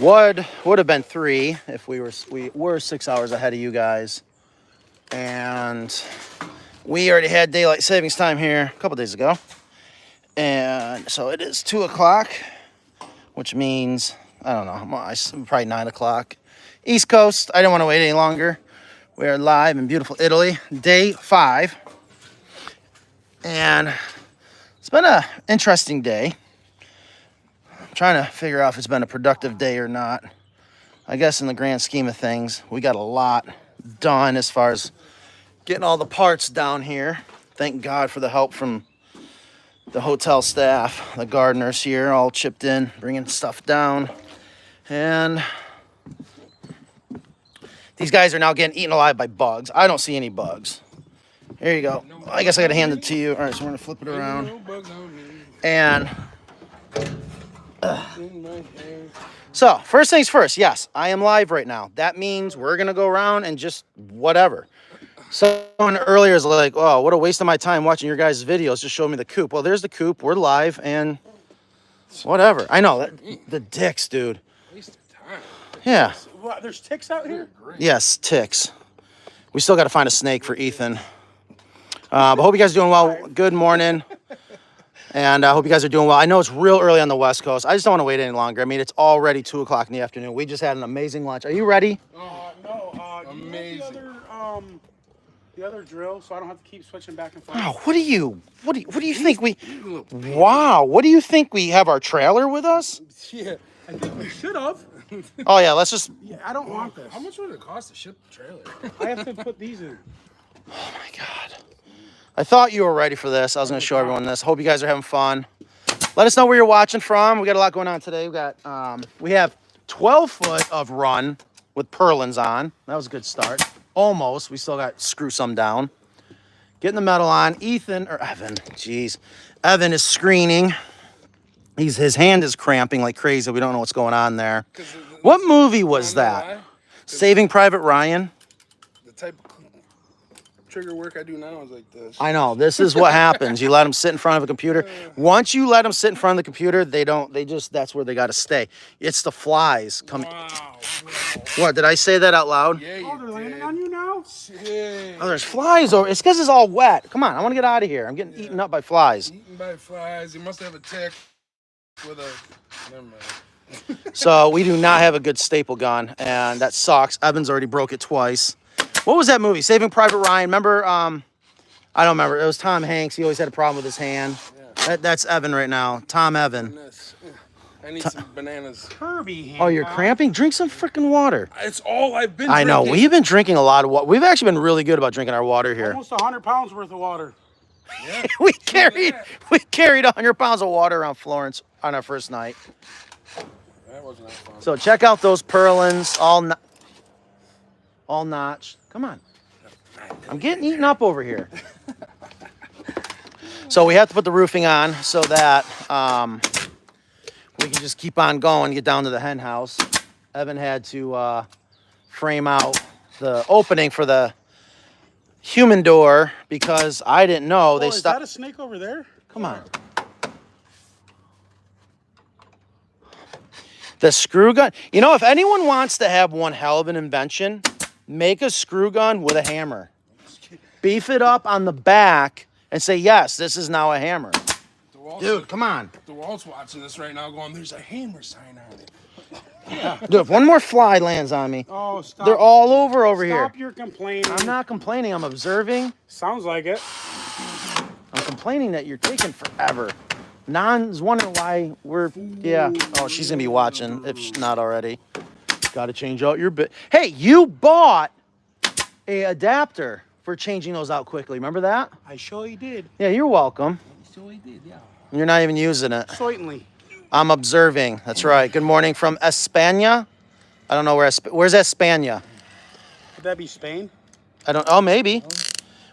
Would have been 3 if we were 6 hours ahead of you guys. And we already had daylight savings time here a couple days ago. And so it is 2 o'clock, which means, I don't know, probably 9 o'clock. East Coast, I didn't want to wait any longer. We are live in beautiful Italy, day 5. And it's been an interesting day. I'm trying to figure out if it's been a productive day or not. I guess in the grand scheme of things, we got a lot done as far as getting all the parts down here. Thank God for the help from the hotel staff, the gardeners here, all chipped in, bringing stuff down. And these guys are now getting eaten alive by bugs. I don't see any bugs. Here you go. I guess I gotta hand it to you. All right, so we're gonna flip it around. And so, first things first, yes, I am live right now. That means we're gonna go around and just whatever. Someone earlier is like, oh, what a waste of my time watching your guys' videos. Just show me the coop. Well, there's the coop. We're live and whatever. I know, the dicks, dude. Waste of time. Yeah. What, there's ticks out here? Yes, ticks. We still got to find a snake for Ethan. But hope you guys are doing well. Good morning. And I hope you guys are doing well. I know it's real early on the West Coast. I just don't want to wait any longer. I mean, it's already 2 o'clock in the afternoon. We just had an amazing lunch. Are you ready? No. Amazing. The other drill, so I don't have to keep switching back and forth. Wow, what do you think we? Wow, what do you think we have our trailer with us? Yeah, I think we should have. Oh yeah, let's just. Yeah, I don't want this. How much would it cost to ship the trailer? I have to put these in. Oh my God. I thought you were ready for this. I was going to show everyone this. Hope you guys are having fun. Let us know where you're watching from. We got a lot going on today. We have 12 foot of run with purlins on. That was a good start. Almost. We still got to screw some down. Getting the metal on. Evan is screening. His hand is cramping like crazy. We don't know what's going on there. What movie was that? Saving Private Ryan? The type of trigger work I do now is like this. I know. This is what happens. You let them sit in front of a computer. Once you let them sit in front of the computer, that's where they got to stay. It's the flies coming. Wow. What, did I say that out loud? Yeah, Oh, they're landing on you now? Yeah. Oh, there's flies over. It's because it's all wet. Come on. I want to get out of here. I'm getting eaten up by flies. Eaten by flies. You must have a tick with a... Never mind. So we do not have a good staple gun, and that sucks. Evan's already broke it twice. What was that movie? Saving Private Ryan. Remember? I don't remember. It was Tom Hanks. He always had a problem with his hand. Yeah. That's Evan right now. Tom Evan. I need some bananas. Kirby hand. Oh, you're cramping? Drink some freaking water. It's all I've been I know. drinking. We've been drinking a lot of water. We've actually been really good about drinking our water here. Almost 100 pounds worth of water. Yeah. we carried 100 pounds of water around Florence on our first night. That wasn't that fun. So check out those purlins, all notched. Come on. I'm getting eaten up over here. So we have to put the roofing on so that we can just keep on going, get down to the hen house. Evan had to frame out the opening for the human door because I didn't know they Is stopped. that a snake over there? Come on. The screw gun. You know, if anyone wants to have one hell of an invention, make a screw gun with a hammer. Beef it up on the back and say, yes, this is now a hammer. Dude, come on. The Walt's watching this right now going, there's a hammer sign on it. Dude, if one more fly lands on me, Oh, stop. they're all over here. Stop your complaining. I'm not complaining. I'm observing. Sounds like it. I'm complaining that you're taking forever. Non's wondering why yeah. Oh, she's going to be watching if she's not already. Got to change out your bit. Hey, you bought a adapter for changing those out quickly. Remember that? I surely did. Yeah, you're welcome. Surely did, yeah. You're not even using it. Certainly. I'm observing. That's right. Good morning from España. I don't know where's España? Could that be Spain? Oh, maybe.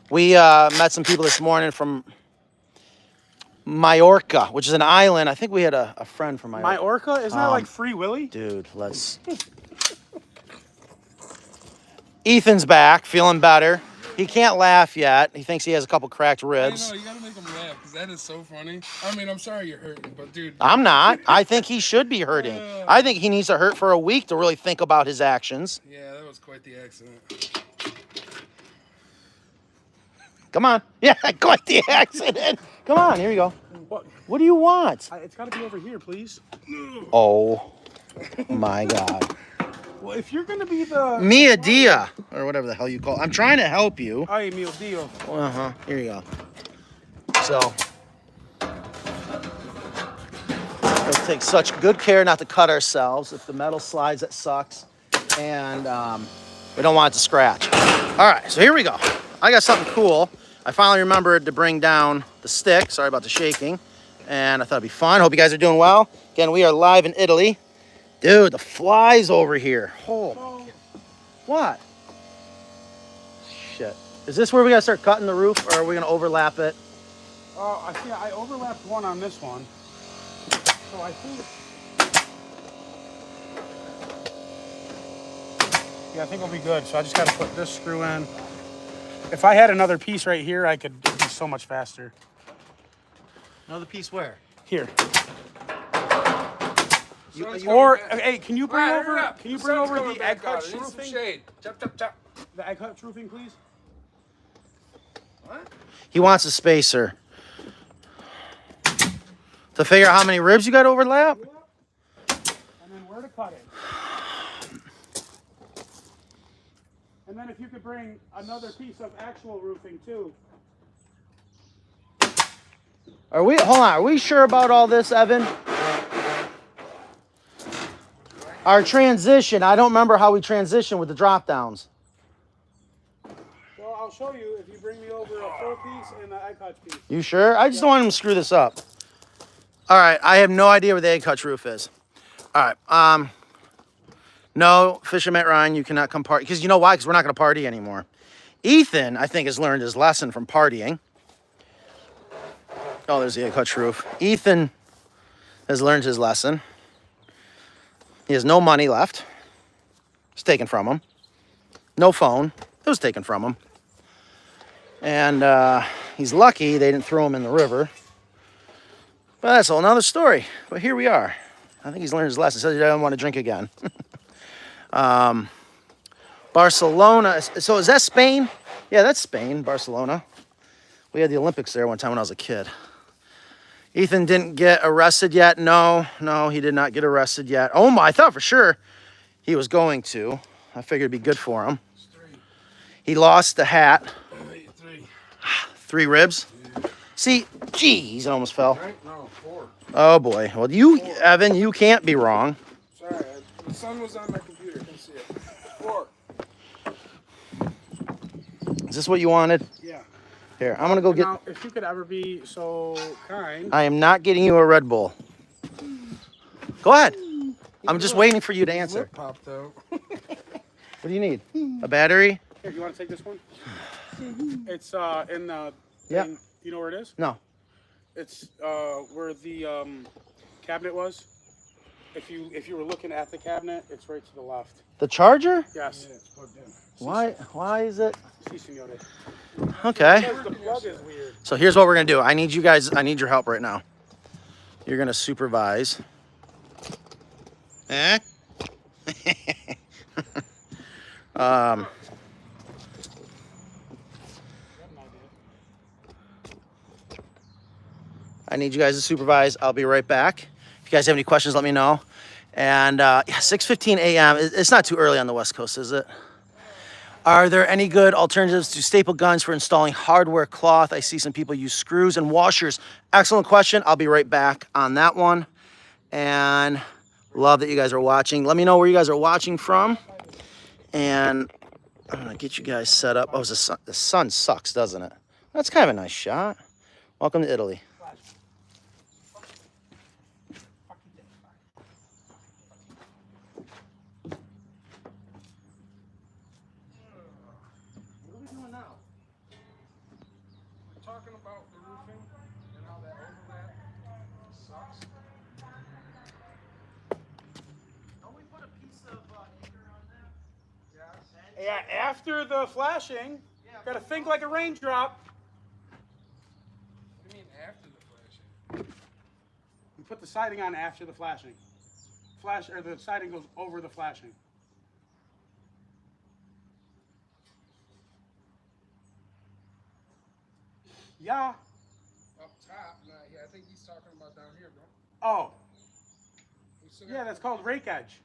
We met some people this morning from Mallorca, which is an island. I think we had a friend from Mallorca. Mallorca? Isn't that like Free Willy? Dude, let's... Ethan's back, feeling better. He can't laugh yet. He thinks he has a couple cracked ribs. I know, you gotta make him laugh, because That is so funny. I mean, I'm sorry you're hurting, but dude. I'm not. I think he should be hurting. I think he needs to hurt for a week to really think about his actions. Yeah, that was quite the accident. Come on. Yeah, quite the accident. Come on, here you go. What do you want? It's got to be over here, please. Oh, my God. Well, if you're going to be the... Mia dia, or whatever the hell you call it. I'm trying to help you. Ay, mio dio. Uh-huh. Here you go. So, we'll take such good care not to cut ourselves. If the metal slides, that sucks. And we don't want it to scratch. All right, so here we go. I got something cool. I finally remembered to bring down the stick. Sorry about the shaking. And I thought it'd be fun. Hope you guys are doing well. Again, we are live in Italy. Dude, the flies over here. Oh, what? Shit. Is this where we gotta start cutting the roof, or are we gonna overlap it? I see. I overlapped one on this one. So I think... Yeah, I think we'll be good. So I just got to put this screw in. If I had another piece right here, it'd be so much faster. Another piece where? Here. Or Hey, can you bring over? Up. Can you bring over the egg cut hutch roofing? Shade. Chop, chop, chop. The egg hutch roofing, please. What? He wants a spacer. To figure out how many ribs you got overlap? Yep. And then where to cut it. And then if you could bring another piece of actual roofing too. Hold on, are we sure about all this, Evan? Our transition, I don't remember how we transitioned with the drop downs. Well, I'll show you if you bring me over a full piece and an egg hutch piece. You sure? I just don't want him to screw this up. All right, I have no idea where the egg hutch roof is. All right, no, Fisherman Ryan, you cannot come party. Because you know why? Because we're not going to party anymore. Ethan, I think, has learned his lesson from partying. Oh, there's the egg hutch roof. Ethan has learned his lesson. He has no money left. It's taken from him. No phone. It was taken from him. And he's lucky they didn't throw him in the river. But that's a whole nother story. But here we are. I think he's learned his lesson. Says he doesn't want to drink again. Barcelona. So is that Spain? Yeah, that's Spain, Barcelona. We had the Olympics there one time when I was a kid. Ethan didn't get arrested yet. No, he did not get arrested yet. Oh my, I thought for sure he was going to. I figured it'd be good for him. He lost the hat. 3 ribs. Yeah. See, geez, it almost fell. Right? No, 4. Oh boy. Well, Evan, you can't be wrong. Sorry, the sun was on my computer. Couldn't see it. 4. Is this what you wanted? Yeah. Here, I'm gonna go get. Now, if you could ever be so kind. I am not getting you a Red Bull. Go ahead. I'm just waiting for you to answer. Lip popped out. What do you need? A battery? Here, you want to take this one? It's in the. Yeah. thing. You know where it is? No. It's where the cabinet was. If you were looking at the cabinet, it's right to the left. The charger? Yes. Yeah, it's plugged in. Why is it? Si, signore. Okay. Because the plug is weird. So here's what we're gonna do. I need your help right now. You're gonna supervise. Eh? I need you guys to supervise. I'll be right back. If you guys have any questions, let me know. And yeah, 6:15 a.m. It's not too early on the West Coast, is it? Are there any good alternatives to staple guns for installing hardware cloth? I see some people use screws and washers. Excellent question. I'll be right back on that one. And love that you guys are watching. Let me know where you guys are watching from. And I'm going to get you guys set up. Oh, the sun sucks, doesn't it? That's kind of a nice shot. Welcome to Italy. Talking about the roofing and how that overlap sucks. Don't we put a piece of ACRE on that? Yes. Yeah, after the flashing, gotta think like a raindrop. What do you mean after the put the siding on after the flashing. The siding goes over the flashing. Yeah. Up top, nah, yeah, I think he's talking about down here, bro. Oh. We still Yeah, got- that's called rake edge.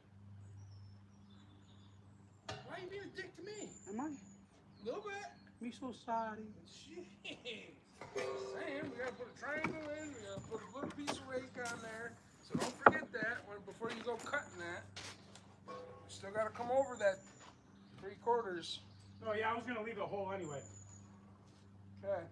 Why you being a dick to me? Am I? A little bit. Me so sorry. Jeez. Just saying, we gotta put a triangle in, we gotta put a little piece of rake on there. So don't forget that before you go cutting that. You still gotta come over that 3/4. Oh yeah, I was gonna leave a hole anyway. Okay.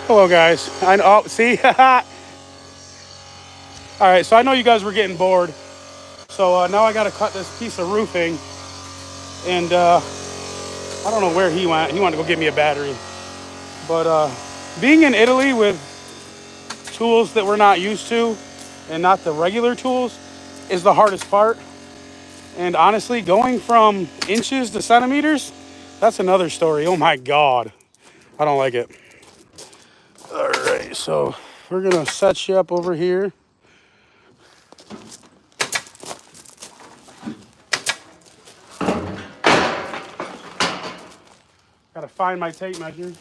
Hello guys. I know. Oh, see. All right. So I know you guys were getting bored. So now I got to cut this piece of roofing, and I don't know where he went. He wanted to go get me a battery. But being in Italy with tools that we're not used to, and not the regular tools, is the hardest part. And honestly, going from inches to centimeters, that's another story. Oh my God. I don't like it. All right, so we're gonna set you up over here. Gotta find my tape measure.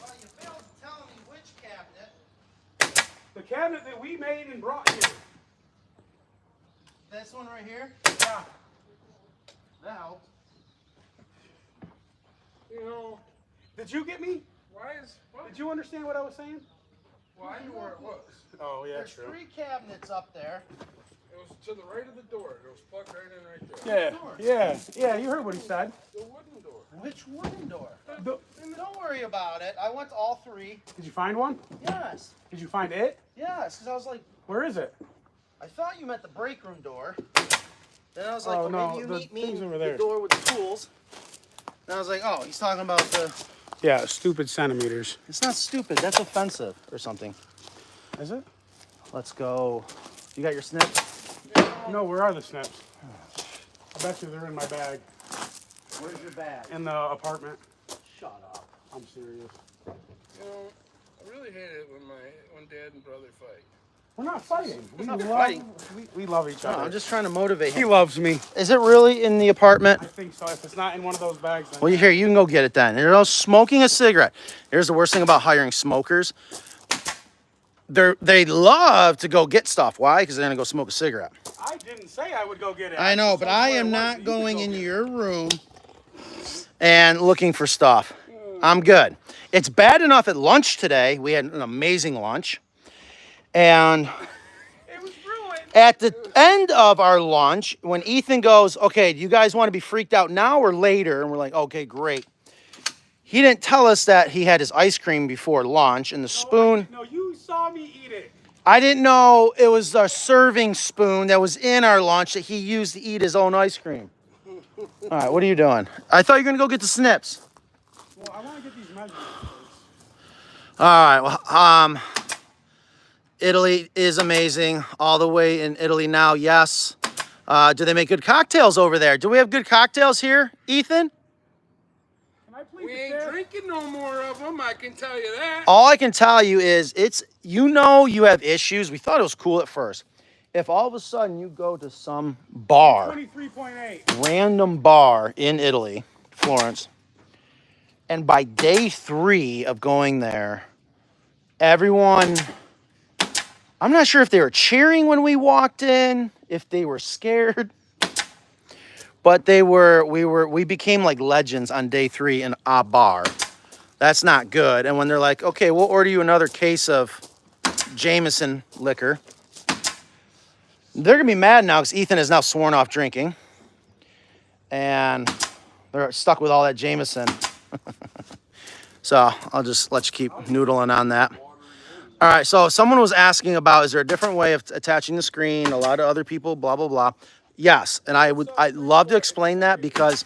Well, you failed to tell me which cabinet. The cabinet that we made and brought here. This one right here? Yeah. That helped. You know, Did you get me? why is what? Did you understand what I was saying? Well, I knew where it was. Oh yeah, There's 3 cabinets up there. It was to the right of the door. It was plugged right in right there. Yeah. You heard what he said. The wooden door. Which wooden door? The- Don't worry about it. I went to all 3. Did you find one? Yes. Did you find it? Yes, because I was like, Where is it? I thought you meant the break room door. Then I was like, Oh, well, no, maybe you the meet me thing's in over the there. door with the tools. And I was like, oh, he's talking about the... Yeah, stupid centimeters. It's not stupid. That's offensive or something. Is it? Let's go. You got your snips? No, where are the snips? I bet you they're in my bag. Where's your bag? In the apartment. Shut up. I'm serious. You know, I really hate it when dad and brother fight. We're not fighting. not fighting. We love each No, other. I'm just trying to motivate He him. loves me. Is it really in the apartment? I think so. If it's not in one of those bags, then Well, here, you can go get it then. They're smoking a cigarette. Here's the worst thing about hiring smokers. They love to go get stuff. Why? Because they're going to go smoke a cigarette. I didn't say I would go get it. I know, just but said I where it am was, not so you going could in go get it. your room and looking for stuff. I'm good. It's bad enough at lunch today. We had an amazing lunch. And It was ruined. at the end of our lunch, when Ethan goes, okay, do you guys want to be freaked out now or later? And we're like, okay, great. he didn't tell us that he had his ice cream before lunch, and the spoon. No, you saw me eat it. I didn't know it was a serving spoon that was in our lunch that he used to eat his own ice cream. All right, what are you doing? I thought you were going to go get the snips. Well, I want to get these measurements first. All right, well, Italy is amazing. All the way in Italy now, yes. Do they make good cocktails over there? Do we have good cocktails here, Ethan? Can I please We ain't drinking no more of them, I can tell you that. All I can tell you is you know you have issues. We thought it was cool at first. If all of a sudden you go to some bar, 23.8. random bar in Italy, Florence, and by day 3 of going there, everyone, I'm not sure if they were cheering when we walked in, if they were scared, but we became like legends on day 3 in a bar. That's not good. And when they're like, okay, we'll order you another case of Jameson liquor, they're gonna be mad now because Ethan has now sworn off drinking, and they're stuck with all that Jameson. So I'll just let you keep noodling on that. All right, so someone was asking about, is there a different way of attaching the screen? A lot of other people, blah, blah, blah. Yes, and I'd love to explain that, because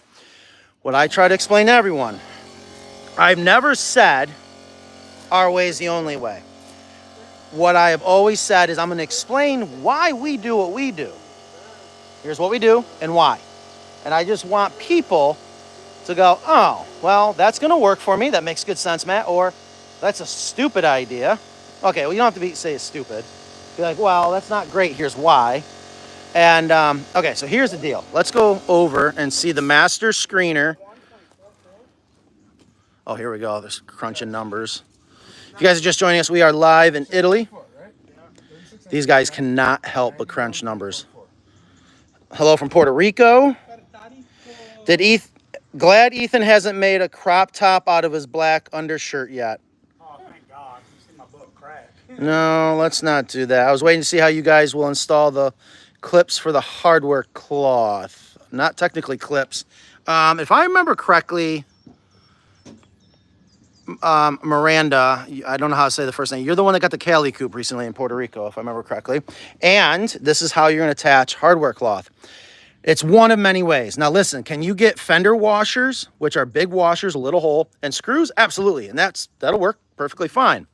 what I try to explain to everyone, I've never said our way is the only way. What I have always said is I'm going to explain why we do what we do. Here's what we do and why. And I just want people to go, oh, well, that's going to work for me. That makes good sense, Matt. Or that's a stupid idea. Okay, well, you don't have to say it's stupid. Be like, well, that's not great. Here's why. And, okay, so here's the deal. Let's go over and see the master screener. Oh, here we go. There's crunching numbers. If you guys are just joining us, we are live in Italy. These guys cannot help but crunch numbers. Hello from Puerto Rico. Glad Ethan hasn't made a crop top out of his black undershirt yet. Oh, thank God. You see my butt crack. No, let's not do that. I was waiting to see how you guys will install the clips for the hardware cloth. Not technically clips. If I remember correctly, Miranda, I don't know how to say the first name. You're the one that got the Cali Coop recently in Puerto Rico, if I remember correctly. And this is how you're going to attach hardware cloth. It's one of many ways. Now listen, can you get fender washers, which are big washers, a little hole, and screws? Absolutely, and that'll work perfectly fine.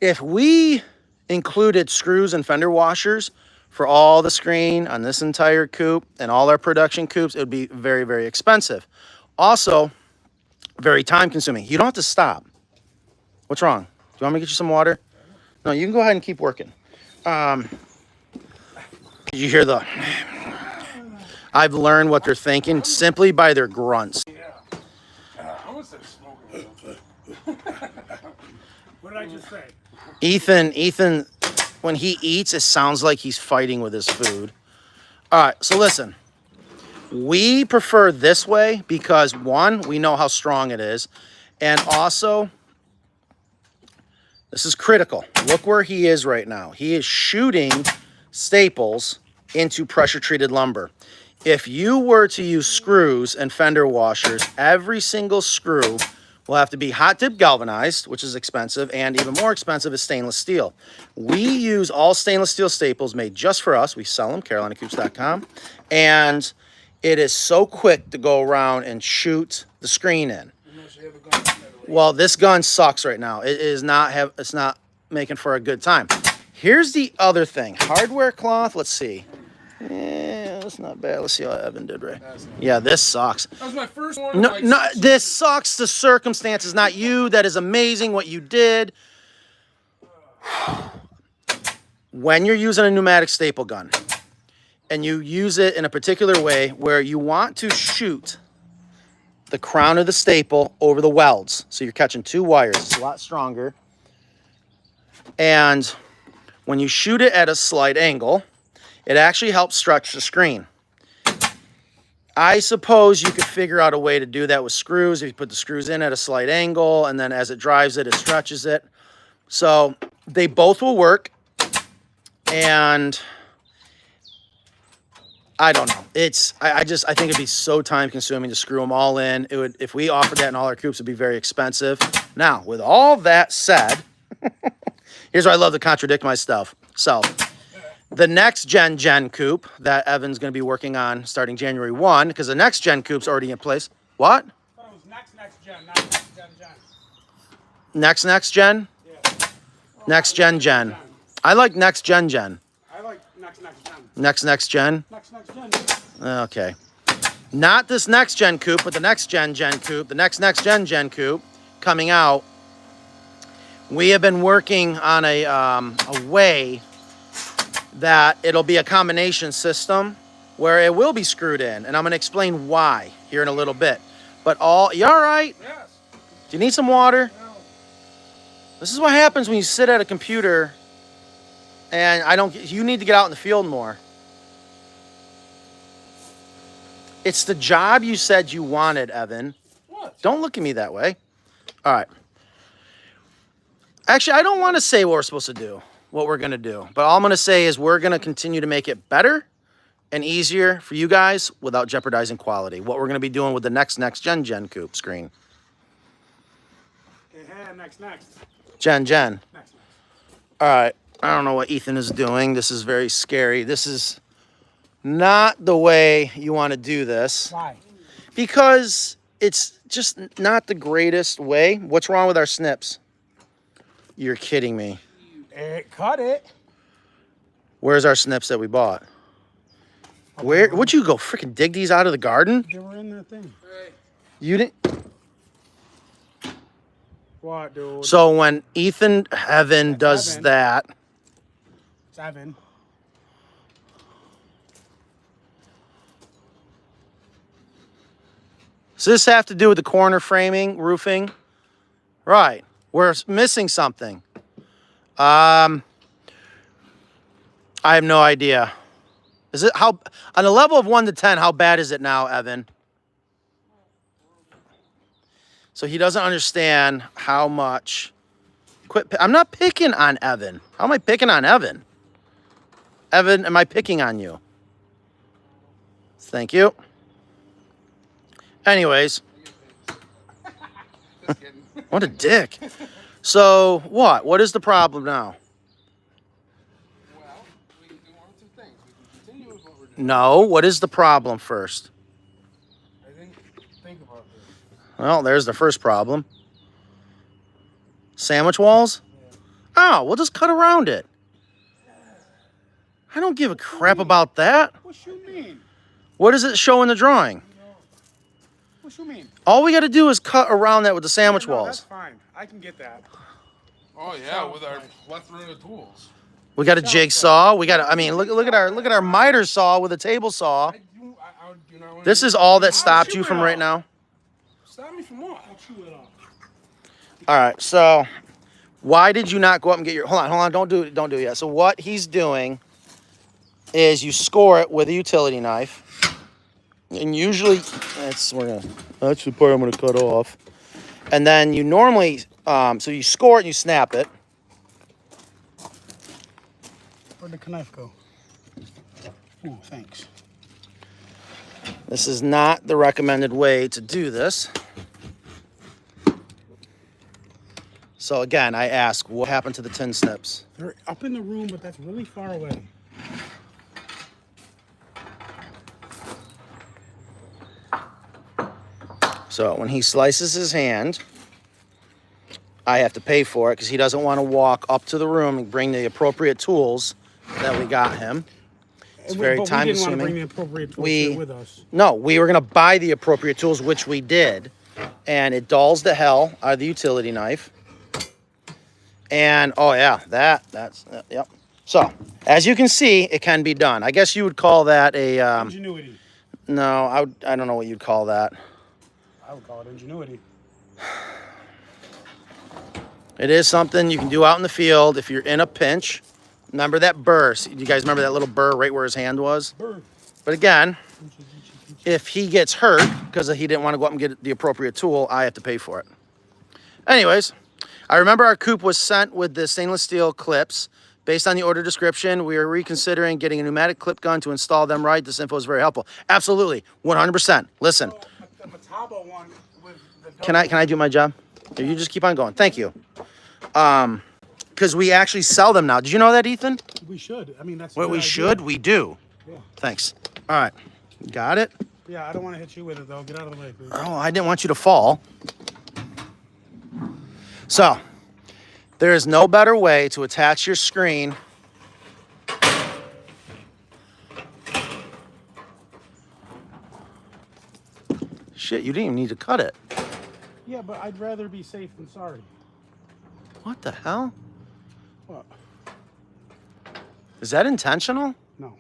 If we included screws and fender washers for all the screen on this entire coop and all our production coops, it would be very, very expensive. Also, very time consuming. You don't have to stop. What's wrong? Do you want me to get you some water? No, you can go ahead and keep working. Did you hear the... I've learned what they're thinking simply by their grunts. What did I just say? Ethan, when he eats, it sounds like he's fighting with his food. All right, so listen. We prefer this way because, one, we know how strong it is. And also, this is critical. Look where he is right now. He is shooting staples into pressure-treated lumber. If you were to use screws and fender washers, every single screw will have to be hot dip galvanized, which is expensive, and even more expensive is stainless steel. We use all stainless steel staples made just for us. We sell them, carolinacoops.com. And it is so quick to go around and shoot the screen in. Well, this gun sucks right now. It's not making for a good time. Here's the other thing. Hardware cloth, let's see. Yeah, that's not bad. Let's see how Evan did, right? Yeah, this sucks. That was my first one. No, this sucks. The circumstances, not you. That is amazing what you did. When you're using a pneumatic staple gun and you use it in a particular way where you want to shoot the crown of the staple over the welds, so you're catching two wires, it's a lot stronger. And when you shoot it at a slight angle, it actually helps stretch the screen. I suppose you could figure out a way to do that with screws. If you put the screws in at a slight angle, and then as it drives it, it stretches it. So they both will work. And I don't know. I think it'd be so time consuming to screw them all in. It would, if we offered that in all our coops, it'd be very expensive. Now, with all that said, here's why I love to contradict myself. So, the next gen coop that Evan's going to be working on starting January 1, because the next gen coop's already in place. What? I thought it was next gen, not next gen. Next gen? Yeah. Next gen. I like next gen. I like next gen. Next gen? Next gen. Okay. Not this next gen coop, but the next gen coop, the next gen coop coming out. We have been working on a way that it'll be a combination system where it will be screwed in, and I'm going to explain why here in a little bit. But you all right? Yes. Do you need some water? No. This is what happens when you sit at a computer and you need to get out in the field more. It's the job you said you wanted, Evan. What? Don't look at me that way. All right. Actually, I don't want to say what we're supposed to do, what we're going to do. But all I'm going to say is we're going to continue to make it better and easier for you guys without jeopardizing quality. What we're going to be doing with the next gen coop screen. Yeah, next. Gen. Next. All right. I don't know what Ethan is doing. This is very scary. This is not the way you want to do this. Why? Because it's just not the greatest way. What's wrong with our snips? You're kidding me. It cut it. Where's our snips that we bought? Would you go freaking dig these out of the garden? They were in that thing. Hey. You didn't. What, dude? So when Evan does Evan. that, It's Evan. does this have to do with the corner framing, roofing? Right. We're missing something. I have no idea. Is it on a level of 1 to 10, how bad is it now, Evan? So he doesn't understand how much. I'm not picking on Evan. How am I picking on Evan? Evan, am I picking on you? Thank you. Anyways. Just kidding. What a dick. So, what? What is the problem now? Well, we can do one of two things. We can continue with what we're doing. No, what is the problem first? I didn't think about this. Well, there's the first problem. Sandwich walls? Yeah. Oh, we'll just cut around it. I don't give a crap about that. What you mean? What does it show in the drawing? What you mean? All we got to do is cut around that with the sandwich No, walls. that's fine. I can get that. Oh yeah, with our plethora of tools. We got a jigsaw. We got. Look at our miter saw with a table saw. This is all that stopped you from right now. Stop me from what? I'll chew it off. All right. So, why did you not go up and get your? Hold on. Don't do it yet. So what he's doing is you score it with a utility knife, and usually that's the part I'm gonna cut off, and then you normally so you score it and you snap it. Where'd the knife go? Oh, thanks. This is not the recommended way to do this. So again, I ask, what happened to the tin snips? They're up in the room, but that's really far away. So when he slices his hand, I have to pay for it because he doesn't want to walk up to the room and bring the appropriate tools that we got him. It's very time We didn't want to consuming. bring the appropriate tools here with us. No, we were going to buy the appropriate tools, which we did. And it dulls the hell out of the utility knife. And, oh yeah, yep. So, as you can see, it can be done. I guess you would call that a... Ingenuity. No, I don't know what you'd call that. I would call it ingenuity. It is something you can do out in the field if you're in a pinch. Remember that burr? Do you guys remember that little burr right where his hand was? Burr. But again, if he gets hurt because he didn't want to go up and get the appropriate tool, I have to pay for it. Anyways, I remember our coop was sent with the stainless steel clips Based on the order description, we are reconsidering getting a pneumatic clip gun to install them right. This info is very helpful. Absolutely, 100%. Listen. So, the Metabo one with the Can I do my job? Here, you just keep on going. Thank you. Because we actually sell them now. Did you know that, Ethan? We should. I mean, that's What we should, we do. Yeah. Thanks. All right. Got it? Yeah, I don't want to hit you with it, though. Get out of the way, please. Oh, I didn't want you to fall. So, there is no better way to attach your screen Shit, you didn't even need to cut it. Yeah, but I'd rather be safe than sorry. What the hell? What? Is that intentional? No.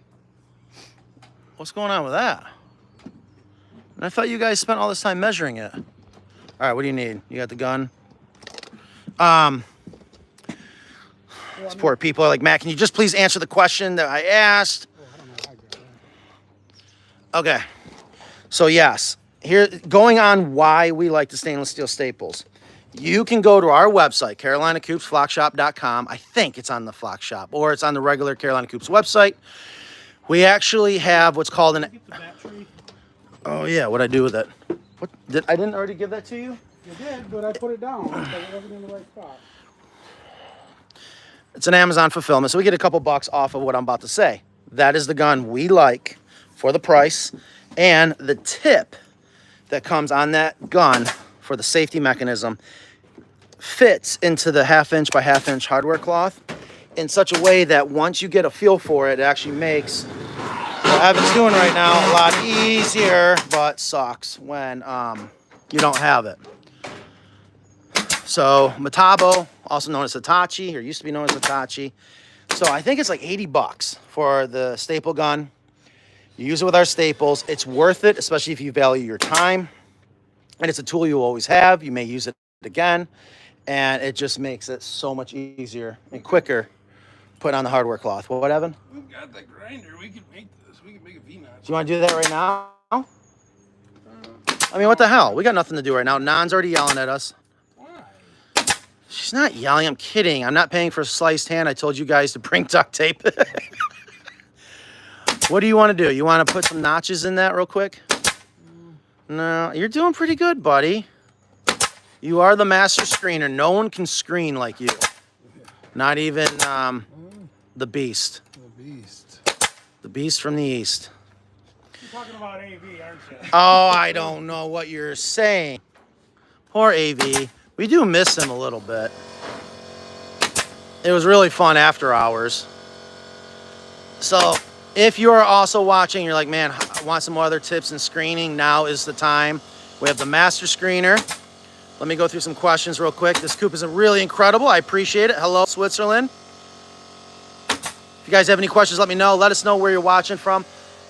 What's going on with that? And I thought you guys spent all this time measuring it. All right, what do you need? You got the gun? These poor people are like, Matt, can you just please answer the question that I asked? Oh, I don't know how I got that. Okay. So yes, here going on why we like the stainless steel staples. You can go to our website, CarolinaCoopsFlockShop.com. I think it's on the Flock Shop, or it's on the regular Carolina Coops website. We actually have what's called an. Get the battery. Oh yeah, what'd I do with it? What I didn't already give that to you? You did, but I put it down because it wasn't in the right spot. It's an Amazon fulfillment, so we get a couple bucks off of what I'm about to say. That is the gun we like for the price, and the tip that comes on that gun for the safety mechanism fits into the 1/2 inch by 1/2 inch hardware cloth in such a way that once you get a feel for it, it actually makes what Evan's doing right now a lot easier, but sucks when you don't have it. So Metabo, also known as Hitachi, or used to be known as Hitachi. So I think it's like 80 bucks for the staple gun. You use it with our staples. It's worth it, especially if you value your time. And it's a tool you always have. You may use it again. And it just makes it so much easier and quicker put on the hardware cloth. What, Evan? We've got the grinder. We can make this. We can make a V-notch. Do you want to do that right now? I mean, what the hell? We got nothing to do right now. Nan's already yelling at us. Why? She's not yelling. I'm kidding. I'm not paying for a sliced hand. I told you guys to bring duct tape. What do you want to do? You want to put some notches in that real quick? No, you're doing pretty good, buddy. You are the master screener. No one can screen like you. Not even the beast. The beast. The beast from the east. You're talking about AV, aren't you? Oh, I don't know what you're saying. Poor AV. We do miss him a little bit. It was really fun after hours. So if you're also watching, you're like, man, I want some more other tips and screening, now is the time. We have the master screener. Let me go through some questions real quick. This coop is really incredible. I appreciate it. Hello, Switzerland. If you guys have any questions, let me know. Let us know where you're watching from.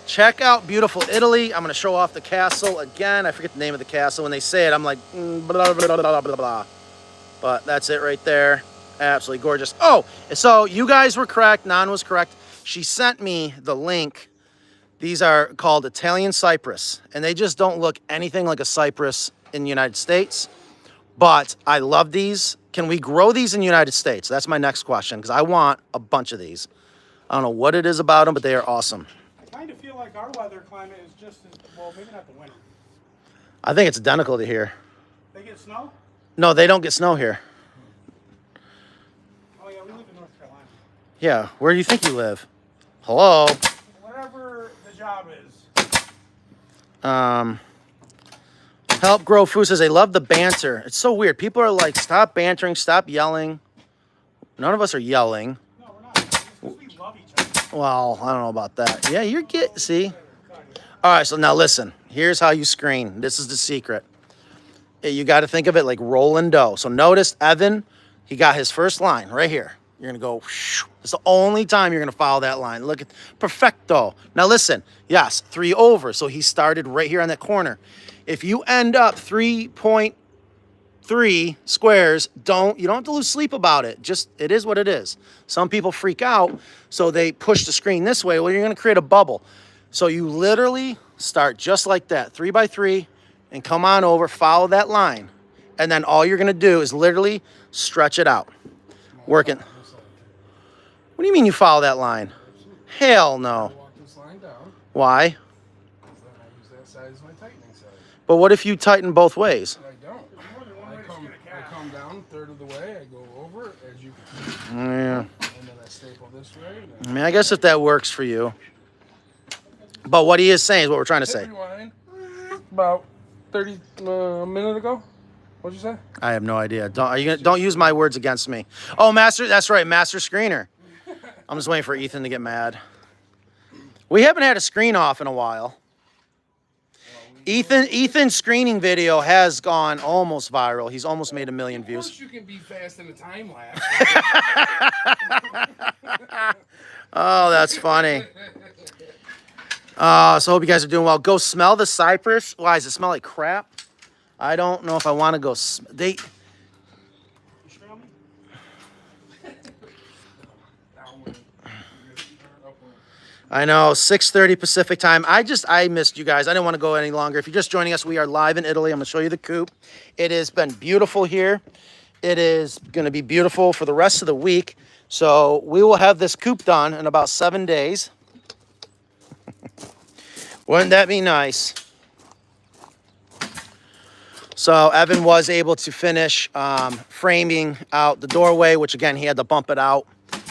Check out beautiful Italy. I'm going to show off the castle again. I forget the name of the castle. When they say it, I'm like, blah, blah, blah, blah, blah, blah. But that's it right there. Absolutely gorgeous. Oh, so you guys were correct. Nan was correct. She sent me the link. These are called Italian cypress, and they just don't look anything like a cypress in the United States. But I love these. Can we grow these in the United States? That's my next question, because I want a bunch of these. I don't know what it is about them, but they are awesome. I kind of feel like our weather climate is just as, well, maybe not the winter. I think it's identical to here. They get snow? No, they don't get snow here. Oh, yeah, we live in North Carolina. Yeah, where do you think you live? Hello? Wherever the job is. Help Grow Food says they love the banter. It's so weird. People are like, stop bantering, stop yelling. None of us are yelling. No, we're not. It's because we love each other. Well, I don't know about that. Yeah, you're see? All right, so now listen. Here's how you screen. This is the secret. You got to think of it like rolling dough. So notice Evan, he got his first line right here. You're going to go, whoosh. It's the only time you're going to follow that line. Look at, perfecto. Now listen, yes, 3 over. So he started right here on that corner. If you end up 3.3 squares, you don't have to lose sleep about it. Just, it is what it is. Some people freak out, so they push the screen this way. Well, you're going to create a bubble. So you literally start just like that, 3 by 3, and come on over, follow that line. And then all you're going to do is literally stretch it out. Working. What do you mean you follow that line? Hell I no. walk this line down, Why? because then I use that side as my tightening side. But what if you tighten both ways? I don't. I come down a third of the way, I go over, as you can see, Yeah. and then I staple this way. I mean, I guess if that works for you. But what he is saying is what we're trying to say. Rewind. About 30 a minute ago. What'd you say? I have no idea. Don't use my words against me. Oh, master. That's right, master screener. I'm just waiting for Ethan to get mad. We haven't had a screen off in a while. Ethan's screening video has gone almost viral. He's almost made 1 million Of course views. you can be fast in a time lapse. Oh, that's funny. So hope you guys are doing well. Go smell the cypress. Why does it smell like crap? I don't know if I want to go. I know, 6:30 Pacific time. I missed you guys. I didn't want to go any longer. If you're just joining us, we are live in Italy. I'm going to show you the coop. It has been beautiful here. It is going to be beautiful for the rest of the week. So we will have this coop done in about 7 days. Wouldn't that be nice? So Evan was able to finish framing out the doorway, which again, he had to bump it out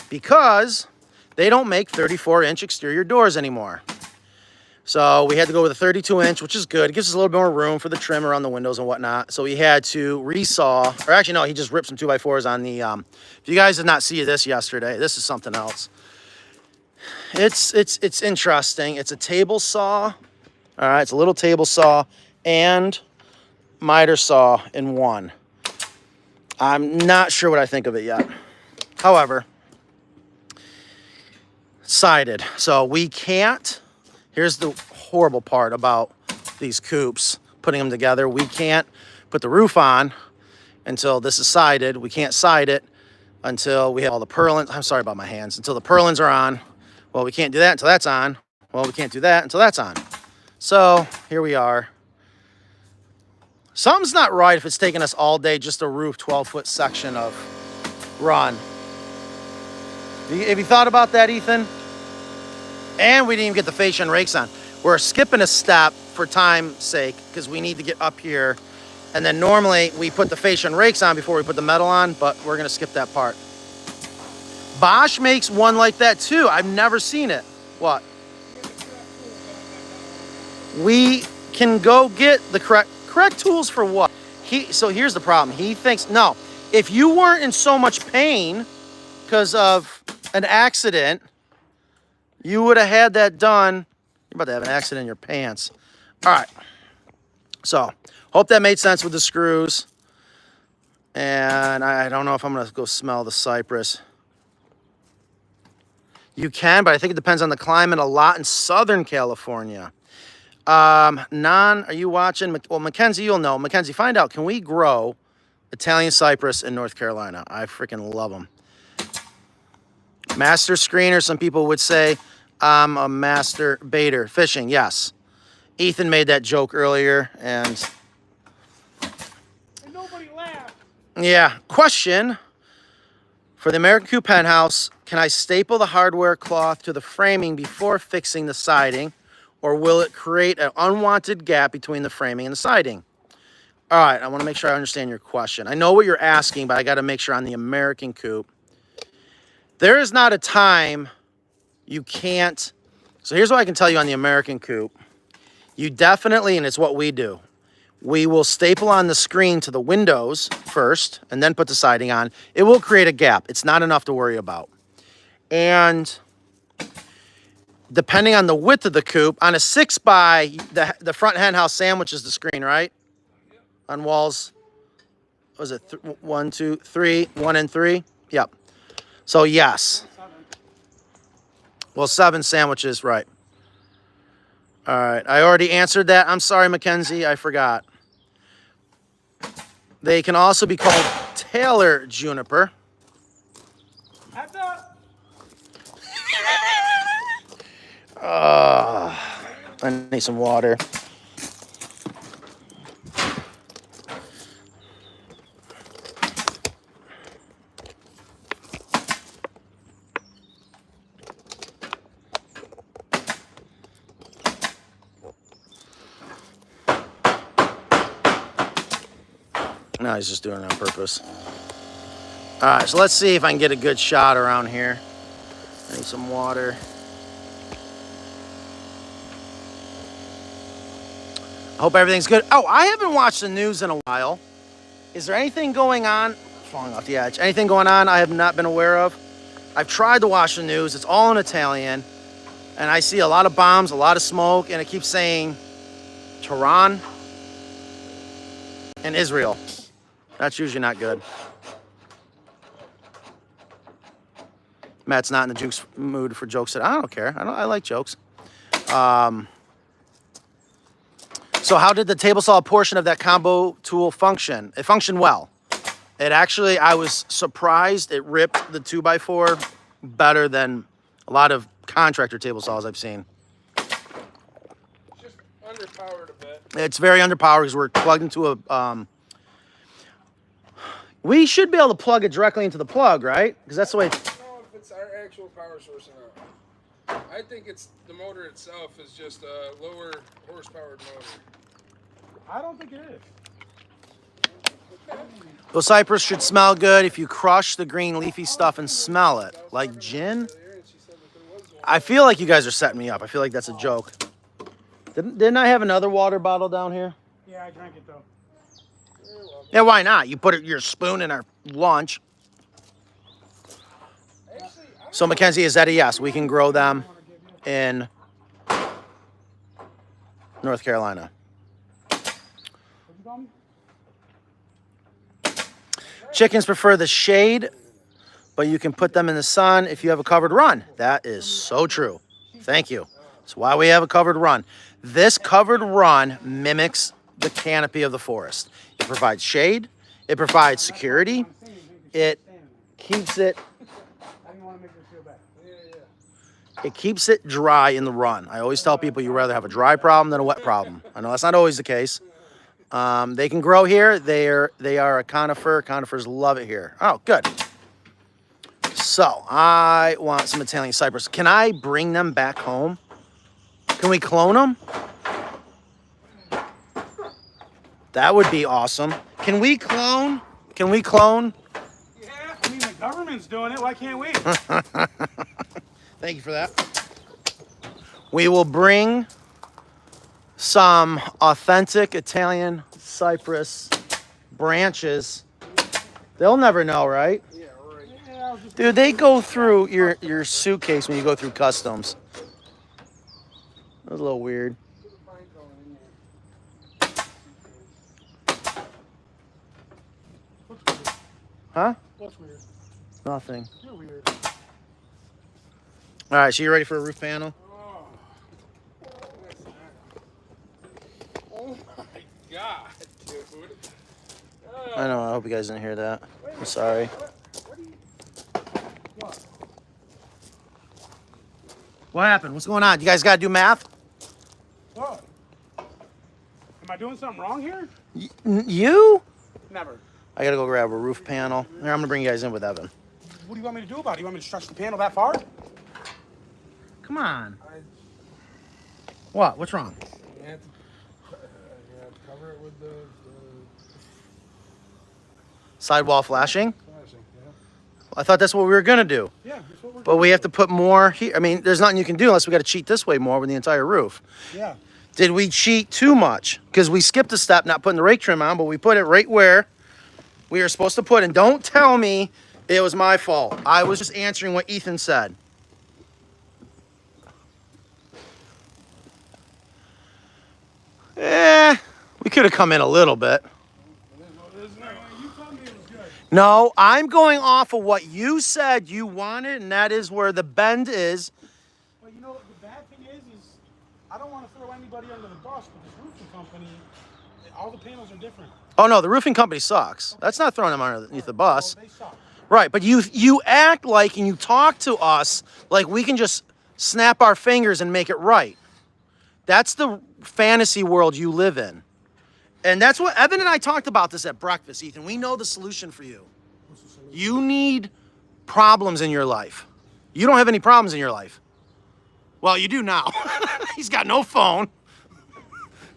because they don't make 34-inch exterior doors anymore. So we had to go with a 32-inch, which is good. It gives us a little bit more room for the trim around the windows and whatnot. So we had to resaw, or actually no, he just ripped some 2x4s on the, if you guys did not see this yesterday, this is something else. It's interesting. It's a table saw. All right, it's a little table saw and miter saw in one. I'm not sure what I think of it yet. However, sided. So we can't, here's the horrible part about these coops, putting them together. We can't put the roof on until this is sided. We can't side it until we have all the purlins. I'm sorry about my hands. Until the purlins are on. Well, we can't do that until that's on. Well, we can't do that until that's on. So here we are. Something's not right if it's taking us all day just to roof 12-foot section of run. Have you thought about that, Ethan? And we didn't even get the fascia and rakes on. We're skipping a step for time's sake because we need to get up here. And then normally we put the fascia and rakes on before we put the metal on, but we're going to skip that part. Bosch makes one like that too. I've never seen it. What? We can go get the correct tools for what? So here's the problem. He thinks, no, if you weren't in so much pain because of an accident, you would have had that done. You're about to have an accident in your pants. All right. So hope that made sense with the screws. And I don't know if I'm going to go smell the cypress. You can, but I think it depends on the climate a lot in Southern California. Are you watching? Well, Mackenzie, you'll know. Mackenzie, find out, can we grow Italian cypress in North Carolina? I freaking love them. Master screener, some people would say I'm a master baiter. Fishing, yes. Ethan made that joke earlier, and nobody laughed. Yeah. Question for the American Coop penthouse: can I staple the hardware cloth to the framing before fixing the siding, or will it create an unwanted gap between the framing and the siding? All right, I want to make sure I understand your question. I know what you're asking, but I got to make sure on the American Coop. There is not a time you can't. So here's what I can tell you on the American Coop. You definitely, and it's what we do, we will staple on the screen to the windows first and then put the siding on. It will create a gap. It's not enough to worry about. And depending on the width of the coop, on a 6x, the front hen house sandwiches the screen, right? On walls, what was it 1, 2, 3, 1 and 3? Yep. So yes. Well, 7 sandwiches, right. All right, I already answered that. I'm sorry, Mackenzie, I forgot. They can also be called Taylor juniper. I need some water. No, he's just doing it on purpose. All right, so let's see if I can get a good shot around here. I need some water. I hope everything's good. Oh, I haven't watched the news in a while. Is there anything going on? Falling off the edge. Anything going on I have not been aware of? I've tried to watch the news. It's all in Italian. And I see a lot of bombs, a lot of smoke, and it keeps saying Tehran and Israel. That's usually not good. Matt's not in the jokes mood for jokes. I don't care. I like jokes. So how did the table saw portion of that combo tool function? It functioned well. It actually, I was surprised it ripped the 2x4 better than a lot of contractor table saws I've seen. It's just underpowered a bit. It's very underpowered because we're plugged into a... we should be able to plug it directly into the plug, right? Because that's the way... I don't know if it's our actual power source or not. I think it's the motor itself is just a lower horsepower motor. I don't think it is. Those cypress should smell good if you crush the green leafy stuff and smell it. Like gin? I feel like you guys are setting me up. I feel like that's a joke. Didn't I have another water bottle down here? Yeah, I drank it though. Yeah, why not? You put your spoon in our lunch. So Mackenzie, is that a yes? We can grow them in North Carolina. Chickens prefer the shade, but you can put them in the sun if you have a covered run. That is so true. Thank you. That's why we have a covered run. This covered run mimics the canopy of the forest. It provides shade. It provides security. It keeps it... It keeps it dry in the run. I always tell people you'd rather have a dry problem than a wet problem. I know that's not always the case. They can grow here. They are a conifer. Conifers love it here. Oh, good. So I want some Italian cypress. Can I bring them back home? Can we clone them? That would be awesome. Can we clone? Can we clone? Yeah, I mean, the government's doing it. Why can't we? Thank you for that. We will bring some authentic Italian cypress branches. They'll never know, right? Yeah, right. Yeah, Dude, they go through your suitcase when you go through customs. That was a little weird. Huh? What's weird? Nothing. You're weird. All right, so you ready for a roof panel? Oh my god, dude. I know, I hope you guys didn't hear that. I'm sorry. What happened? What's going on? You guys got to do math? What? Am I doing something wrong here? You? Never. I got to go grab a roof panel. Here, I'm going to bring you guys in with Evan. What do you want me to do about it? You want me to stretch the panel that far? Come on. What? What's wrong? You have to cover it with the Sidewall flashing? flashing, yeah. I thought that's what we were going to do. Yeah, that's what we're But we have to put more here. I mean, there's nothing you can do unless we got to cheat this way more with the entire roof. Yeah. Did we cheat too much? Because we skipped a step not putting the rake trim on, but we put it right where we were supposed to put it. And don't tell me it was my fault. I was just answering what Ethan said. We could have come in a little bit. You told me it was good. No, I'm going off of what you said you wanted, and that is where the bend is. But you know, the bad thing is I don't want to throw anybody under the bus, but this roofing company, all the panels are different. Oh, no, the roofing company sucks. That's not throwing them underneath the bus. Well, they suck. Right, but you act like and you talk to us like we can just snap our fingers and make it right. That's the fantasy world you live in. And that's what Evan and I talked about this at breakfast, Ethan. We know the solution for you. You need problems in your life. You don't have any problems in your life. Well, you do now. He's got no phone,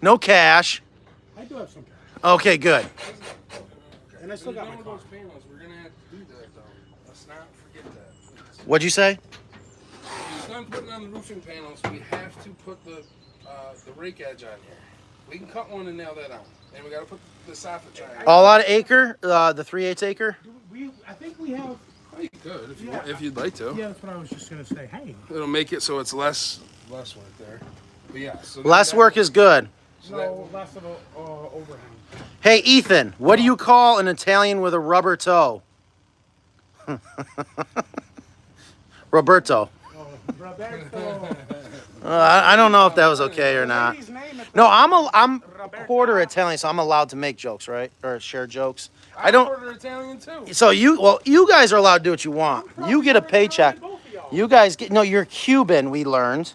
no cash. I do have some cash. Okay, good. And I still got my car. those panels, we're gonna have to do that though. Let's not forget that. Please. What'd you say? When he's done putting on the roofing panels, we have to put the rake edge on here. We can cut one and nail that on. And we gotta put the soffit triangle. All out of ACRE, the 3/8 acre. I think we have. Oh, you could if you want, if you'd like to. Yeah, that's what I was just gonna say. Hey. It'll make it so it's less work there. But yeah. So Less work is good. No, less of a overhang. Hey, Ethan, what do you call an Italian with a rubber toe? Roberto. Oh, Roberto. I don't know if that was okay or not. No, I'm quarter Italian, so I'm allowed to make jokes, right? Or share jokes. I don't. Quarter Italian too. So you guys are allowed to do what you want. You get a paycheck. You guys get. No, you're Cuban. We learned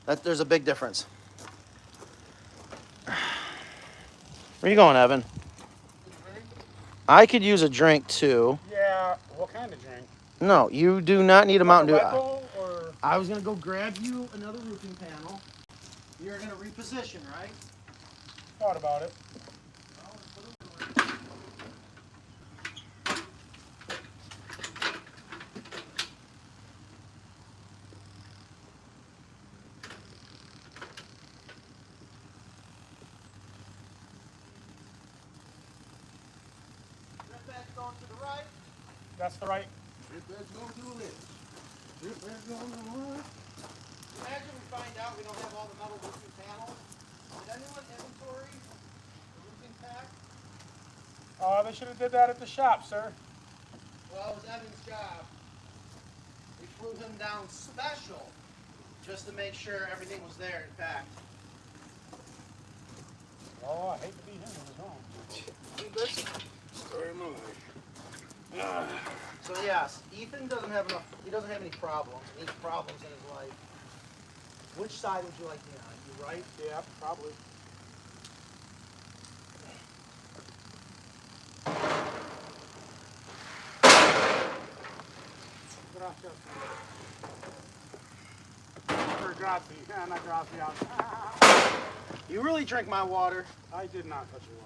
that there's a big difference. Where you going, Evan? I could use a drink too. Yeah. What kind of drink? No, you do not need a Mountain Dew. Red Bull or? I was gonna go grab you another roofing panel. You're gonna reposition, right? Thought about it. Drip edge going to the right. That's the right. Drip edge going to the left. Drip edge going to the left. Imagine we find out we don't have all the metal roofing panels. Did anyone inventory the roofing pack? They should have did that at the shop, sir. Well, it was Evan's job. We flew him down special just to make sure everything was there and packed. Oh, I hate to be him. It was wrong. Story of my life. So yes, Ethan doesn't have enough. He doesn't have any problems. Any problems in his life. Which side would you like to be on? You right? Yeah, probably. Gracias. Or grazie. Yeah, not grazie. You really drink my water. I did not touch your water.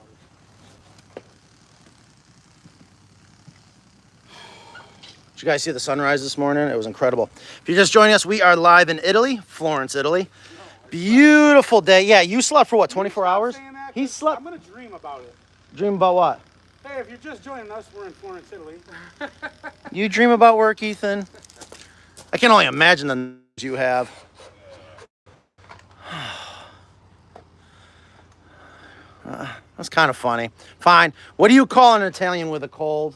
Did you guys see the sunrise this morning? It was incredible. If you're just joining us, we are live in Italy, Florence, Italy. Beautiful day. Yeah, you slept for what, 24 hours? He slept. I'm going to dream about it. Dream about what? Hey, if you're just joining us, we're in Florence, Italy. You dream about work, Ethan? I can only imagine the n- you have. That's kind of funny. Fine. What do you call an Italian with a cold?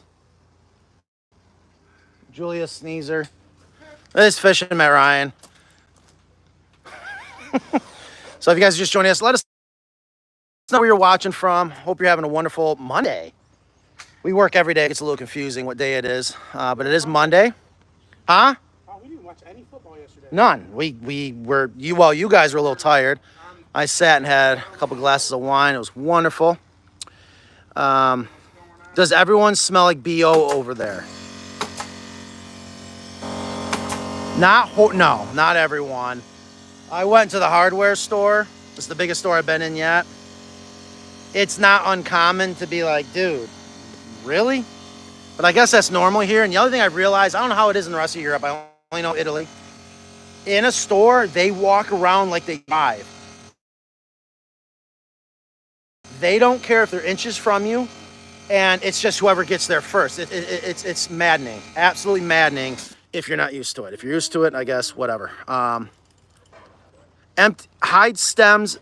Julius Sneezer. This fishing, Matt Ryan. So if you guys are just joining us, let us know where you're watching from. Hope you're having a wonderful Monday. We work every day. It's a little confusing what day it is, but it is Monday. Huh? Oh, we didn't watch any football yesterday. None. You guys were a little tired. I sat and had a couple glasses of wine. It was wonderful. Does everyone smell like BO over there? No, not everyone. I went to the hardware store. It's the biggest store I've been in yet. It's not uncommon to be like, dude, really? But I guess that's normal here. And the other thing I've realized, I don't know how it is in the rest of Europe. I only know Italy. In a store, they walk around like they drive. They don't care if they're inches from you. And it's just whoever gets there first. It's maddening. Absolutely maddening if you're not used to it. If you're used to it, I guess, whatever. Hide stems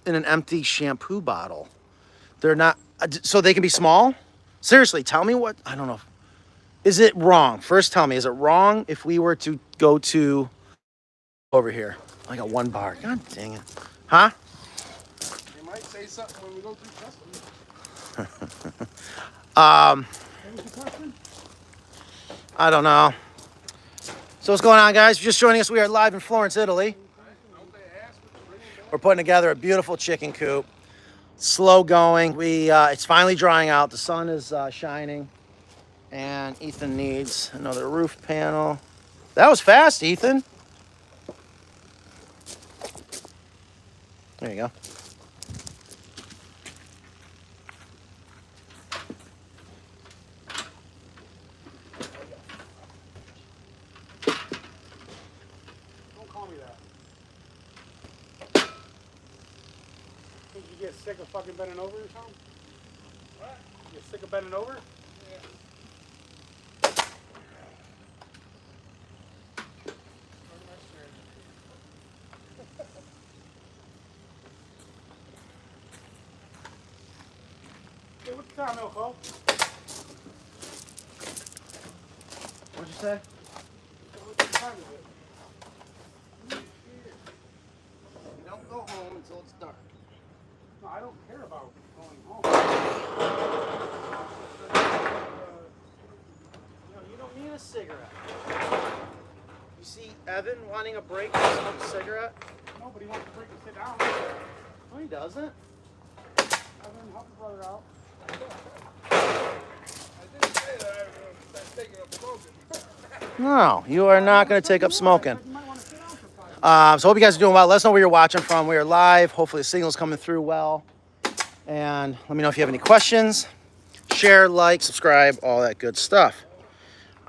in an empty shampoo bottle. They're not, so they can be small? Seriously, tell me what, I don't know. Is it wrong? First tell me, is it wrong if we were to go to over here? I got one bar. God dang it. Huh? They might say something when we go through customs. I don't know. So what's going on, guys? If you're just joining us, we are live in Florence, Italy. We're putting together a beautiful chicken coop. Slow going. It's finally drying out. The sun is shining. And Ethan needs another roof panel. That was fast, Ethan. There you go. think you get sick of fucking bending over or something? What? You get sick of bending over? Yeah. Where's my shirt? Hey, what's the time, Elko? What'd you say? What time is it? You don't go home until it's dark. No, I don't care about going home. You don't need a cigarette. You see Evan wanting a break to smoke a cigarette? Nobody wants to break and sit down. No, he doesn't. Evan, help your brother out. I didn't say that I was going to start taking up smoking. No, you are not going to take up smoking. You might want to sit down for 5 minutes. So hope you guys are doing well. Let us know where you're watching from. We are live. Hopefully the signal's coming through well. And let me know if you have any questions. Share, like, subscribe, all that good stuff.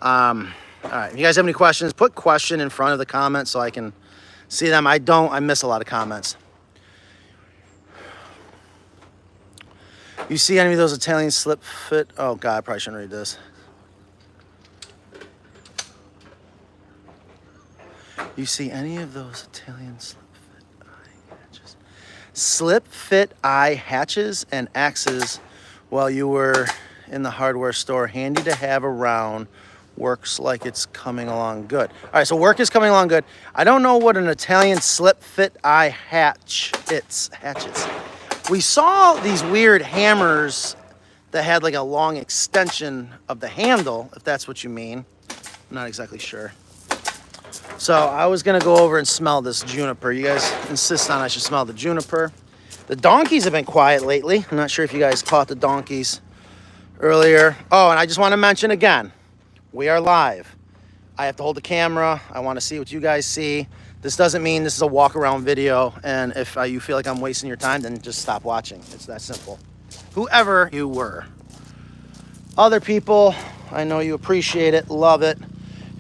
All right, if you guys have any questions, put question in front of the comments so I can see them. I miss a lot of comments. You see any of those Italian slip fit? Oh God, I probably shouldn't read this. You see any of those Italian slip fit eye hatches? Slip fit eye hatches and axes while you were in the hardware store. Handy to have around. Works like it's coming along good. All right, so work is coming along good. I don't know what an Italian slip fit eye hatches. We saw these weird hammers that had like a long extension of the handle, if that's what you mean. I'm not exactly sure. So I was gonna go over and smell this juniper. You guys insist on I should smell the juniper. The donkeys have been quiet lately. I'm not sure if you guys caught the donkeys earlier. Oh, and I just want to mention again, we are live. I have to hold the camera. I want to see what you guys see. This doesn't mean this is a walk around video. And if you feel like I'm wasting your time, then just stop watching. It's that simple. Whoever you were. Other people, I know you appreciate it, love it,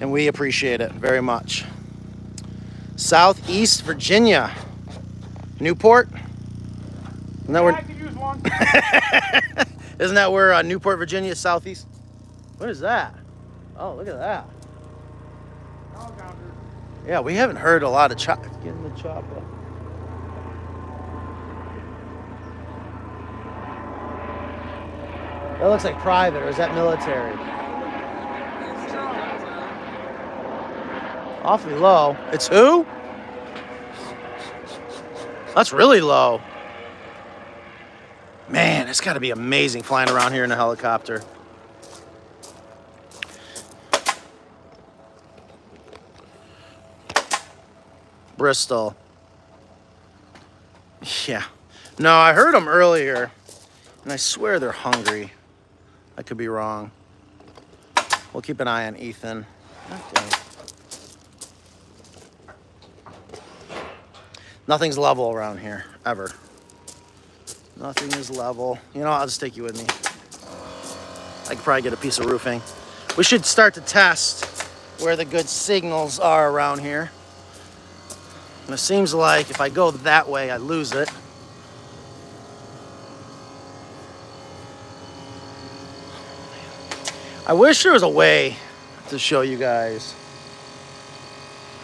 and we appreciate it very much. Southeast Virginia. Newport? Isn't that Yeah, I could use one. Isn't that where Newport, Virginia is southeast? What is that? Oh, look at that. Dog out here. Yeah, we haven't heard a lot of chop. Get in the chopper. That looks like private, or is that military? It's Charles. Awfully low. It's who? That's really low. Man, it's got to be amazing flying around here in a helicopter. Bristol. Yeah. No, I heard them earlier, and I swear they're hungry. I could be wrong. We'll keep an eye on Ethan. Okay. Nothing's level around here, ever. Nothing is level. You know, I'll just take you with me. I could probably get a piece of roofing. We should start to test where the good signals are around here. And it seems like if I go that way, I lose it. I wish there was a way to show you guys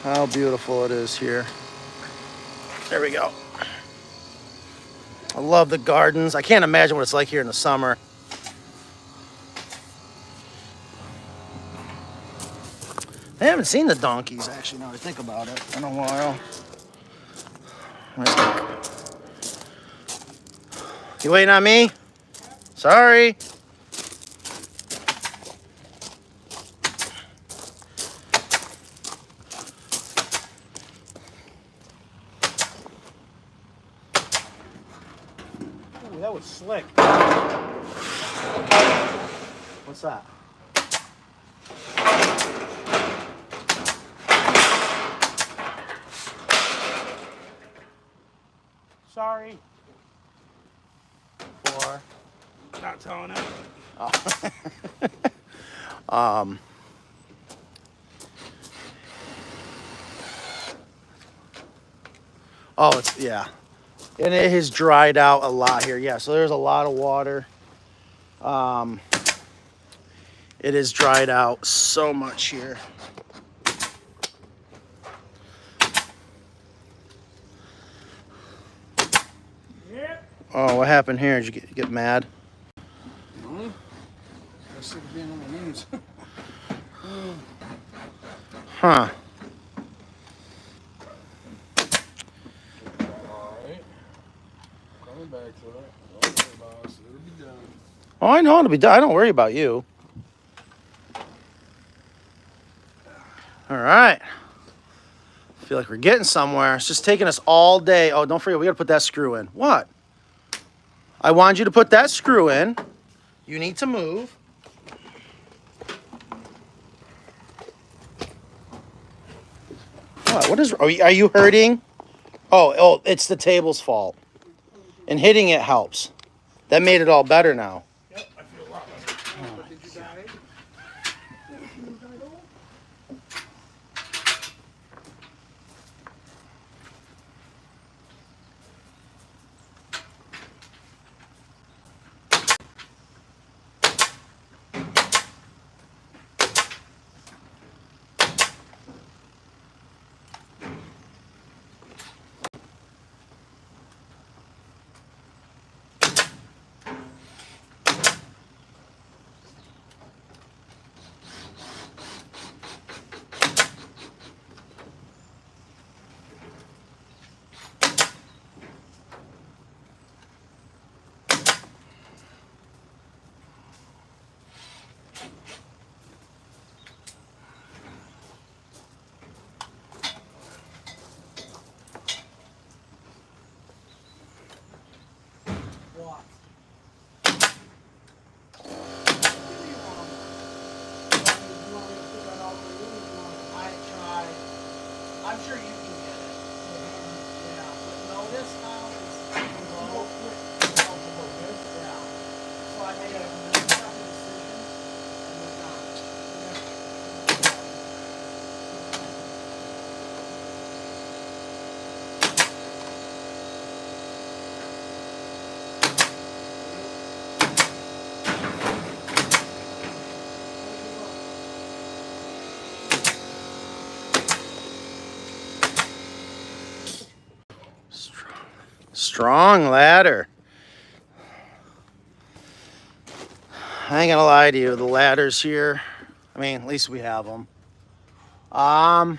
how beautiful it is here. There we go. I love the gardens. I can't imagine what it's like here in the summer. I haven't seen the donkeys, actually, now that I think about it, in a while. You waiting on me? Sorry. Ooh, that was slick. What's that? Sorry. For? Not telling him. Oh. Oh, it's, yeah. And it has dried out a lot here. Yeah, so there's a lot of water. It has dried out so much here. Yep. Oh, what happened here? Did you get mad? I'm sick of being on my knees. Huh. Alright. Coming back to it. Don't worry about us. It'll be done. Oh, I know it'll be done. I don't worry about you. All right. I feel like we're getting somewhere. It's just taking us all day. Oh, don't forget, we got to put that screw in. What? I wanted you to put that screw in. You need to move. What is, are you hurting? Oh, it's the table's fault. And hitting it helps. That made it all better now. Yep, I feel a lot better. Did you die? I'm sure you can get it. Yeah, but notice now it's low. Yeah. So I made a decision and we're done. Strong ladder. I ain't gonna lie to you, the ladders here, I mean, at least we have them. All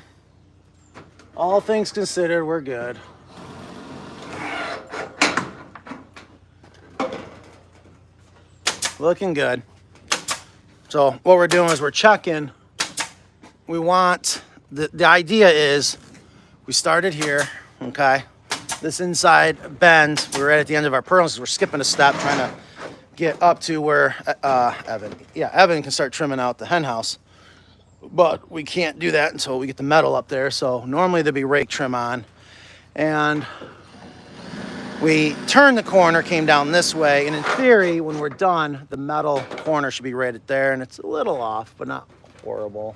things considered, we're good. Looking good. So what we're doing is we're checking. We want, the idea is, we started here, okay? This inside bend, we're right at the end of our purlins. We're skipping a step trying to get up to where Evan can start trimming out the hen house. But we can't do that until we get the metal up there. So normally there'd be rake trim on. And we turned the corner, came down this way. And in theory, when we're done, the metal corner should be right at there. And it's a little off, but not horrible.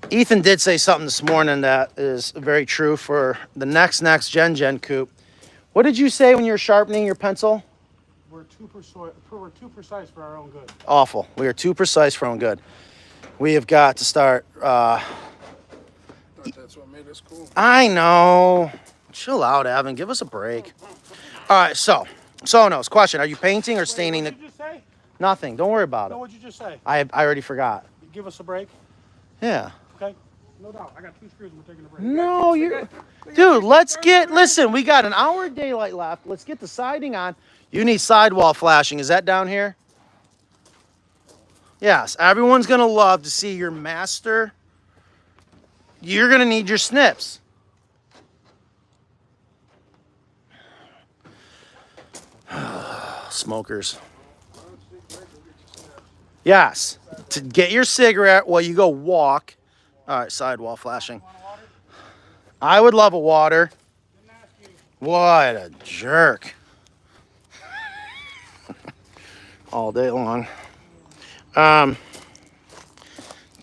Ethan did say something this morning that is very true for the next Gen Coop. What did you say when you were sharpening your pencil? We're too precise for our own good. Awful. We are too precise for our own good. We have got to start. Thought that's what made us cool. I know. Chill out, Evan. Give us a break. All right, so knows. Question: are you painting or staining What did you just say? Nothing. Don't worry about No, it. what'd you just say? I already forgot. Give us a break. Yeah. Okay. No doubt. I got 2 screws and we're taking a break. No, you're. Dude, listen, we got an hour of daylight left. Let's get the siding on. You need sidewall flashing. Is that down here? Yes. Everyone's going to love to see your master. You're going to need your snips. Smokers. Yes. To get your cigarette while you go walk. All right, sidewall flashing. I would love a water. What a jerk. All day long.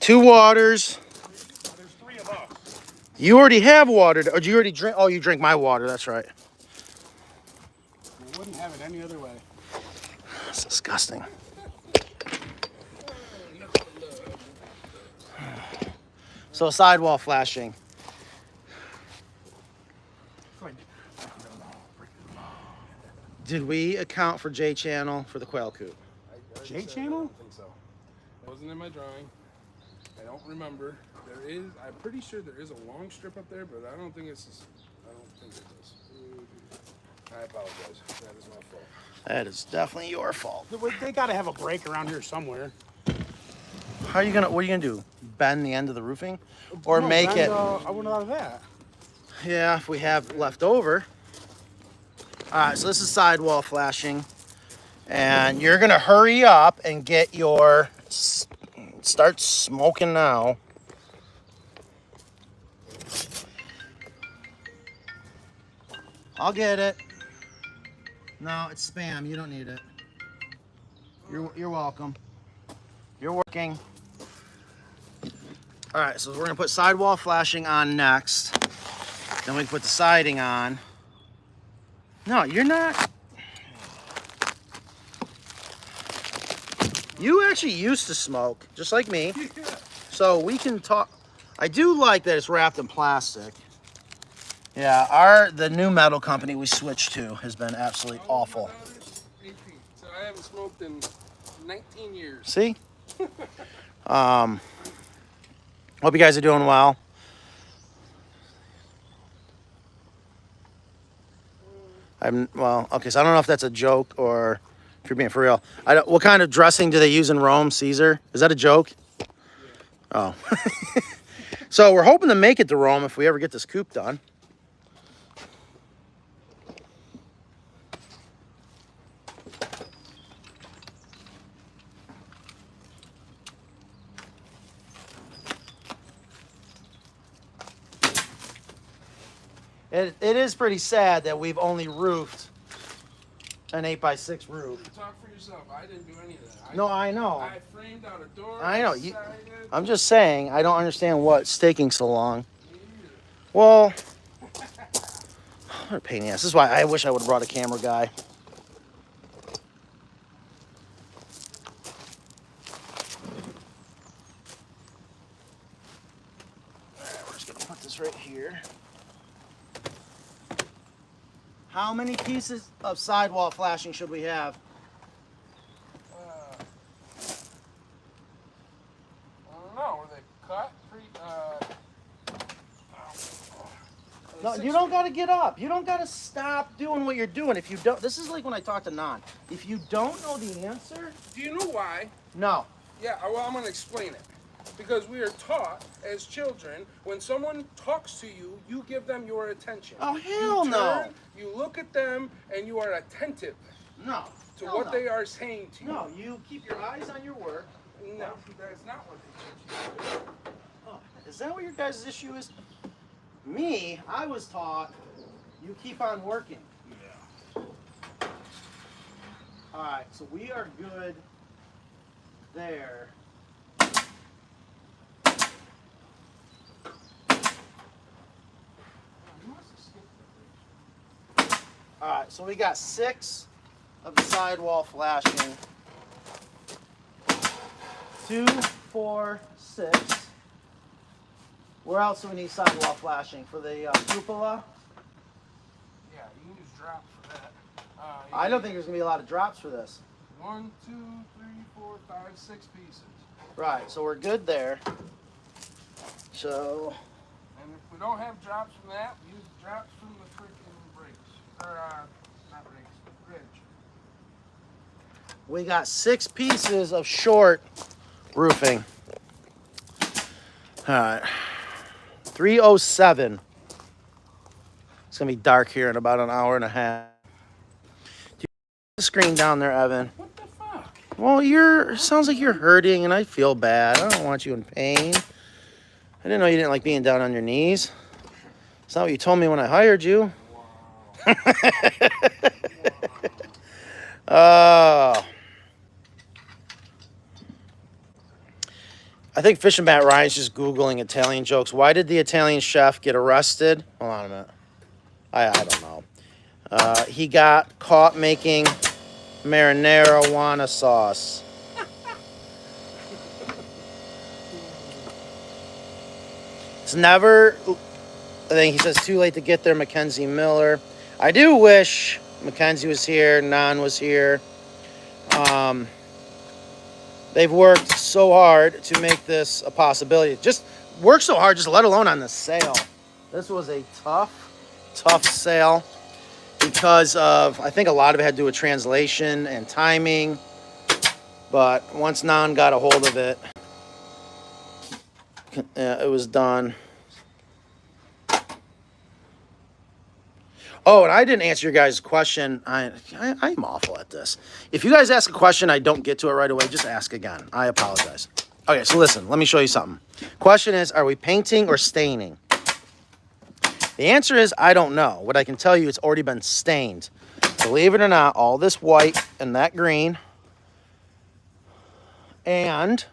2 waters. There's 3 of us. You already have water, or do you already drink? Oh, you drink my water. That's right. I wouldn't have it any other way. That's disgusting. So sidewall flashing. Did we account for J channel for the quail coop? J channel? I don't think so. It wasn't in my drawing. I don't remember. There is. I'm pretty sure there is a long strip up there, but I don't think it's. I don't think it is. I apologize. That is my fault. That is definitely your fault. They gotta have a break around here somewhere. How are you gonna? What are you gonna do? Bend the end of the roofing, or make it? I wouldn't have that. Yeah, if we have left over. All right, so this is sidewall flashing, and you're gonna hurry up and get your. Start smoking now. I'll get it. No, it's spam. You don't need it. You're welcome. You're working. All right, so we're gonna put sidewall flashing on next. Then we can put the siding on. No, you're not. You actually used to smoke, just like me. So we can talk. I do like that it's wrapped in plastic. Yeah, the new metal company we switched to has been absolutely awful. 18, so I haven't smoked in 19 years. See? Hope you guys are doing well. Okay, so I don't know if that's a joke or if you're being for real. What kind of dressing do they use in Rome? Caesar? Is that a joke? Yeah. Oh. So we're hoping to make it to Rome if we ever get this coop done. It is pretty sad that we've only roofed an 8x6 roof. Talk for yourself. I didn't do any of that. No, I know. I framed out a door. I know. I'm just saying, I don't understand what's taking so long. Well, what a pain in the ass. This is why I wish I would have brought a camera guy. All right, we're just going to put this right here. How many pieces of sidewall flashing should we have? I don't know. Were they cut? No, you don't got to get up. You don't got to stop doing what you're doing. If you don't, this is like when I talk to Non. If you don't know the answer, Do you know why? no. Yeah, well, I'm going to explain it. Because we are taught as children, when someone talks to you, you give them your attention. Oh, hell you no. turn, you look at them, and you are attentive No. to Hell what no. they are saying to you. No, you keep your eyes on your work. No, that's not what they teach you. Oh, is that what your guys' issue is? Me, I was taught you keep on working. Yeah. All right, so we are good there. All right, so we got 6 of the sidewall flashing. 2, 4, 6. Where else do we need sidewall flashing? For the cupola? Yeah, you can use drops for that. I don't think there's going to be a lot of drops for this. 1, 2, 3, 4, 5, 6 pieces. Right, so we're good there. So, And if we don't have drops from that, we use drops from the freaking brakes. Or, not brakes, bridge. we got 6 pieces of short roofing. All right. 3:07. It's going to be dark here in about an hour and a half. Do you see the screen down there, Evan? What the fuck? Well, sounds like you're hurting, and I feel bad. I don't want you in pain. I didn't know you didn't like being down on your knees. It's not what you told me when I hired you. I think Fishing Matt Ryan's just Googling Italian jokes. Why did the Italian chef get arrested? Hold on a minute. I don't know. He got caught making marinara sauce. It's never, I think he says, too late to get there, Mackenzie Miller. I do wish Mackenzie was here, Nan was here. They've worked so hard to make this a possibility. Just work so hard, just let alone on the sale. This was a tough sale because of, I think a lot of it had to do with translation and timing. But once Nan got a hold of it, it was done. Oh, and I didn't answer your guys' question. I'm awful at this. If you guys ask a question, I don't get to it right away, just ask again. I apologize. Okay, so listen, let me show you something. Question is, are we painting or staining? The answer is, I don't know. What I can tell you, it's already been stained. Believe it or not, all this white and that green. And,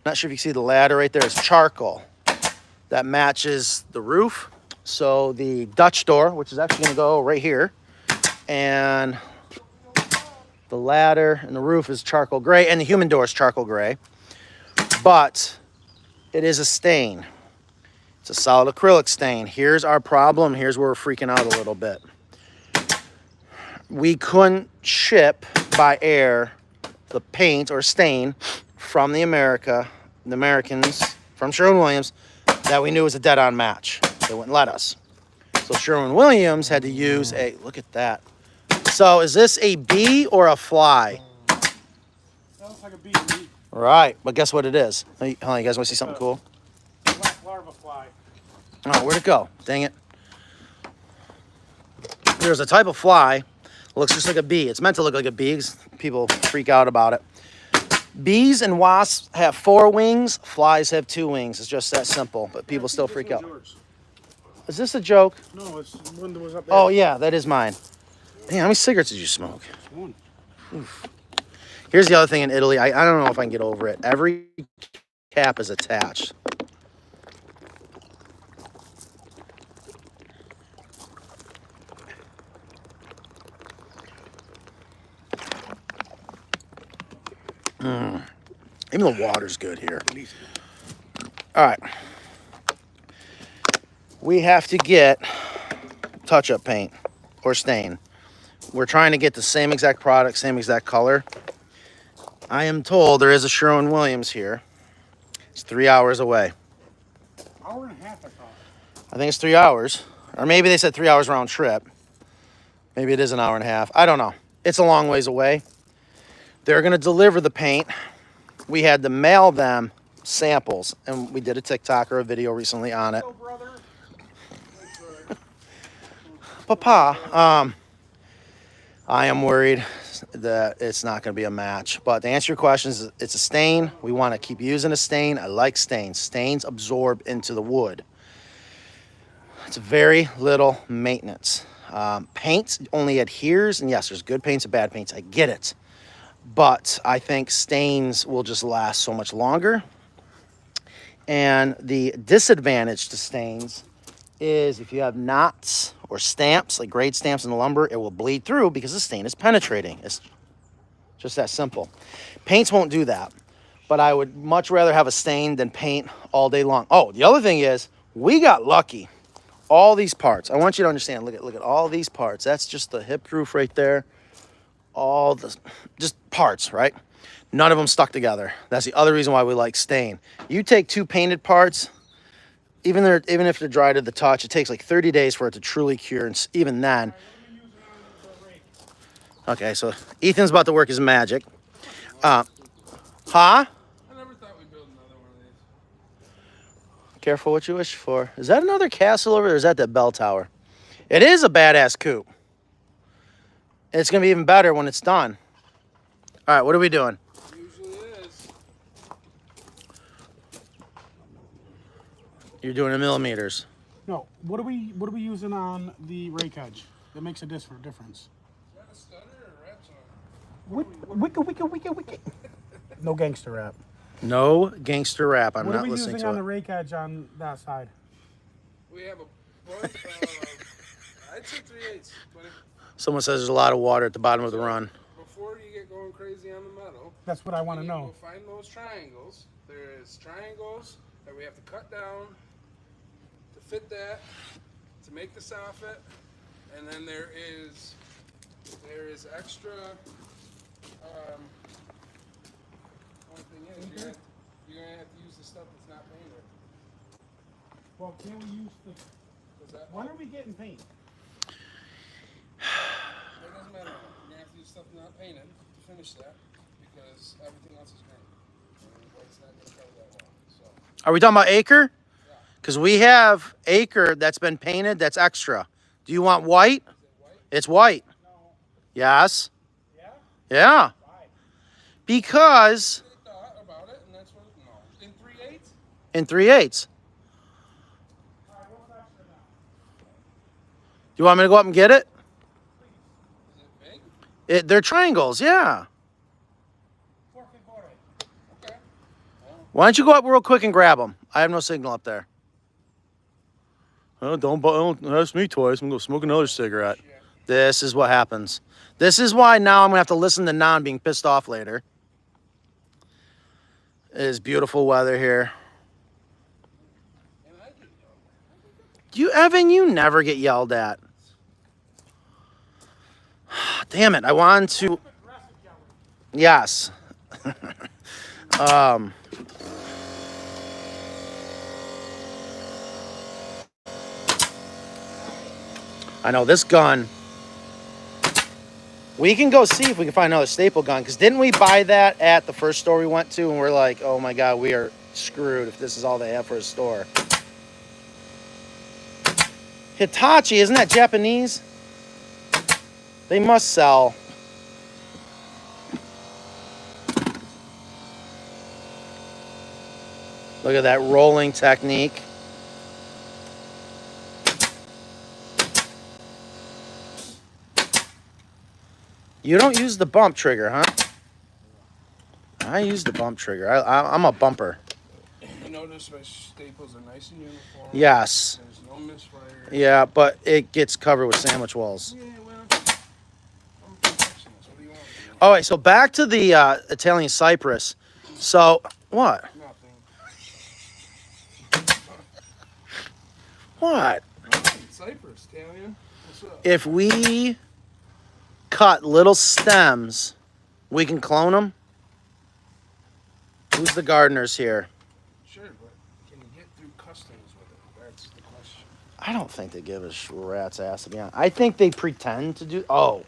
not sure if you can see the ladder right there, is charcoal. That matches the roof. So the Dutch door, which is actually going to go right here, and the ladder and the roof is charcoal gray, and the human door is charcoal gray. But it is a stain. It's a solid acrylic stain. Here's our problem. Here's where we're freaking out a little bit. We couldn't ship by air the paint or stain from the Americans, from Sherwin-Williams, that we knew was a dead-on match. They wouldn't let us. So Sherwin-Williams had to use a, look at that. So is this a bee or a fly? That looks like a bee. Right, but guess what it is? Hold on, you guys want to see something cool? Black larva fly. Oh, where'd it go? Dang it. There's a type of fly. Looks just like a bee. It's meant to look like a bee because people freak out about it. Bees and wasps have 4 wings. Flies have 2 wings. It's just that simple, but people still freak out. Yours. Is this a joke? No, it's one that was up there. Oh, yeah, that is mine. Man, how many cigarettes did you smoke? One. Oof. Here's the other thing in Italy. I don't know if I can get over it. Every cap is attached. Even the water's good here. All right. We have to get touch-up paint or stain. We're trying to get the same exact product, same exact color. I am told there is a Sherwin-Williams here. It's 3 hours away. Hour and a half, I thought. I think it's 3 hours. Or maybe they said 3 hours round trip. Maybe it is an hour and a half. I don't know. It's a long ways away. They're going to deliver the paint. We had to mail them samples, and we did a TikTok or a video recently on it. Hello, brother. Papa, I am worried that it's not going to be a match. But to answer your questions, it's a stain. We want to keep using a stain. I like stains. Stains absorb into the wood. It's very little maintenance. Paint only adheres, and yes, there's good paints and bad paints. I get it. But I think stains will just last so much longer. And the disadvantage to stains is if you have knots or stamps, like grade stamps in the lumber, it will bleed through because the stain is penetrating. It's just that simple. Paints won't do that. But I would much rather have a stain than paint all day long. Oh, the other thing is, we got lucky. All these parts. I want you to understand, look at all these parts. That's just the hip roof right there. All the just parts, right? None of them stuck together. That's the other reason why we like stain. You take 2 painted parts, even if they're dry to the touch, it takes like 30 days for it to truly cure, and even then. Okay, so Ethan's about to work his magic. Huh? I never thought we'd build another one of these. Careful what you wish for. Is that another castle over there, or is that the bell tower? It is a badass coop. It's going to be even better when it's done. All right, what are we doing? Usually is. You're doing in millimeters. No, what are we using on the rake edge that makes a difference? Is that a stunner or a rat song? Wicked. No gangster rap. No gangster rap. I'm What are not we listening using to on it. the rake edge on that side? We have a bunch I'd say 3/8, buddy. Someone says there's a lot of water at the bottom of the run. Before you get going crazy on the metal, That's what I want to know. we'll find those triangles. There's triangles that we have to cut down to fit that, to make the soffit, and then there is extra. One thing is, you're gonna have to use the stuff that's not painted. Well, can we use the... When are we getting paint? It doesn't matter. You're gonna have to use stuff not painted to finish that because everything else is green. And white's not gonna cover that well. So Are we talking about ACRE? Because we have ACRE that's been painted that's extra. Do you want white? is it white? It's white. No. Yes. Yeah? Yeah. Why? Because I thought about it, and that's what. No, in 3/8. in 3/8. All right, what's extra now? Do you want me to go up and get it? Is it big? They're triangles, yeah. Okay. Why don't you go up real quick and grab them? I have no signal up there. Oh, don't ask me twice. I'm going to smoke another cigarette. Yeah. This is what happens. This is why now I'm going to have to listen to Non being pissed off later. It is beautiful weather here. And I get Evan, you never get yelled at. Damn it. I wanted to. Yes. I know this gun. We can go see if we can find another staple gun. Because didn't we buy that at the first store we went to? And we're like, oh my God, we are screwed if this is all they have for a store. Hitachi, isn't that Japanese? They must sell. Look at that rolling technique. You don't use the bump trigger, huh? I use the bump trigger. I'm a bumper. You notice my staples are nice and uniform. Yes. There's no misfire. Yeah, but it gets covered with sandwich walls. Yeah, well, I'm a perfectionist. What do you want? All right, so back to the Italian cypress. So, what? Nothing. What? Cypress, Italian. What's up? If we cut little stems, we can clone them? Who's the gardeners here? Sure, but can you get through customs with it? That's the question. I don't think they give a rat's ass, to be honest. I think they pretend to do... Oh.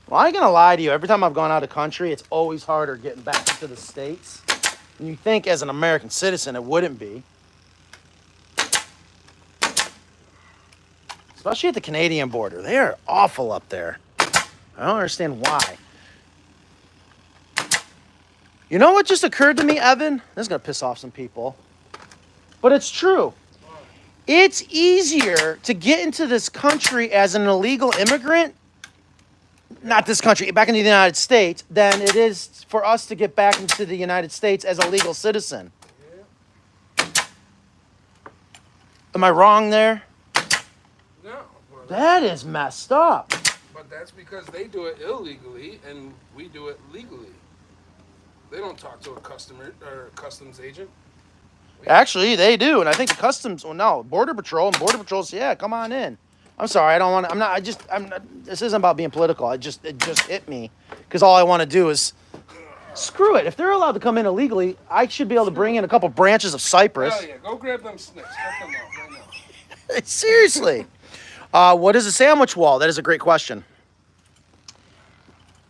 Well, I ain't gonna lie to you. Every time I've gone out of country, it's always harder getting back into the States. And you think as an American citizen it wouldn't be. Especially at the Canadian border. They are awful up there. I don't understand why. You know what just occurred to me, Evan? This is going to piss off some people. But it's true. It's easier to get into this country as an illegal immigrant, not this country, back into the United States, than it is for us to get back into the United States as a legal citizen. Am I wrong there? No. But That is messed up. that's because they do it illegally and we do it legally. They don't talk to a customer or customs agent. Actually, they do, and I think the customs. Well, no, Border Patrol and Border Patrol's. Yeah, come on in. I'm sorry, I don't want to. I'm not. I'm not. This isn't about being political. It just hit me because all I want to do is screw it. If they're allowed to come in illegally, I should be able to bring in a couple branches of cypress. Hell yeah, go grab them snicks. Cut them off right now. Seriously. What is a sandwich wall? That is a great question.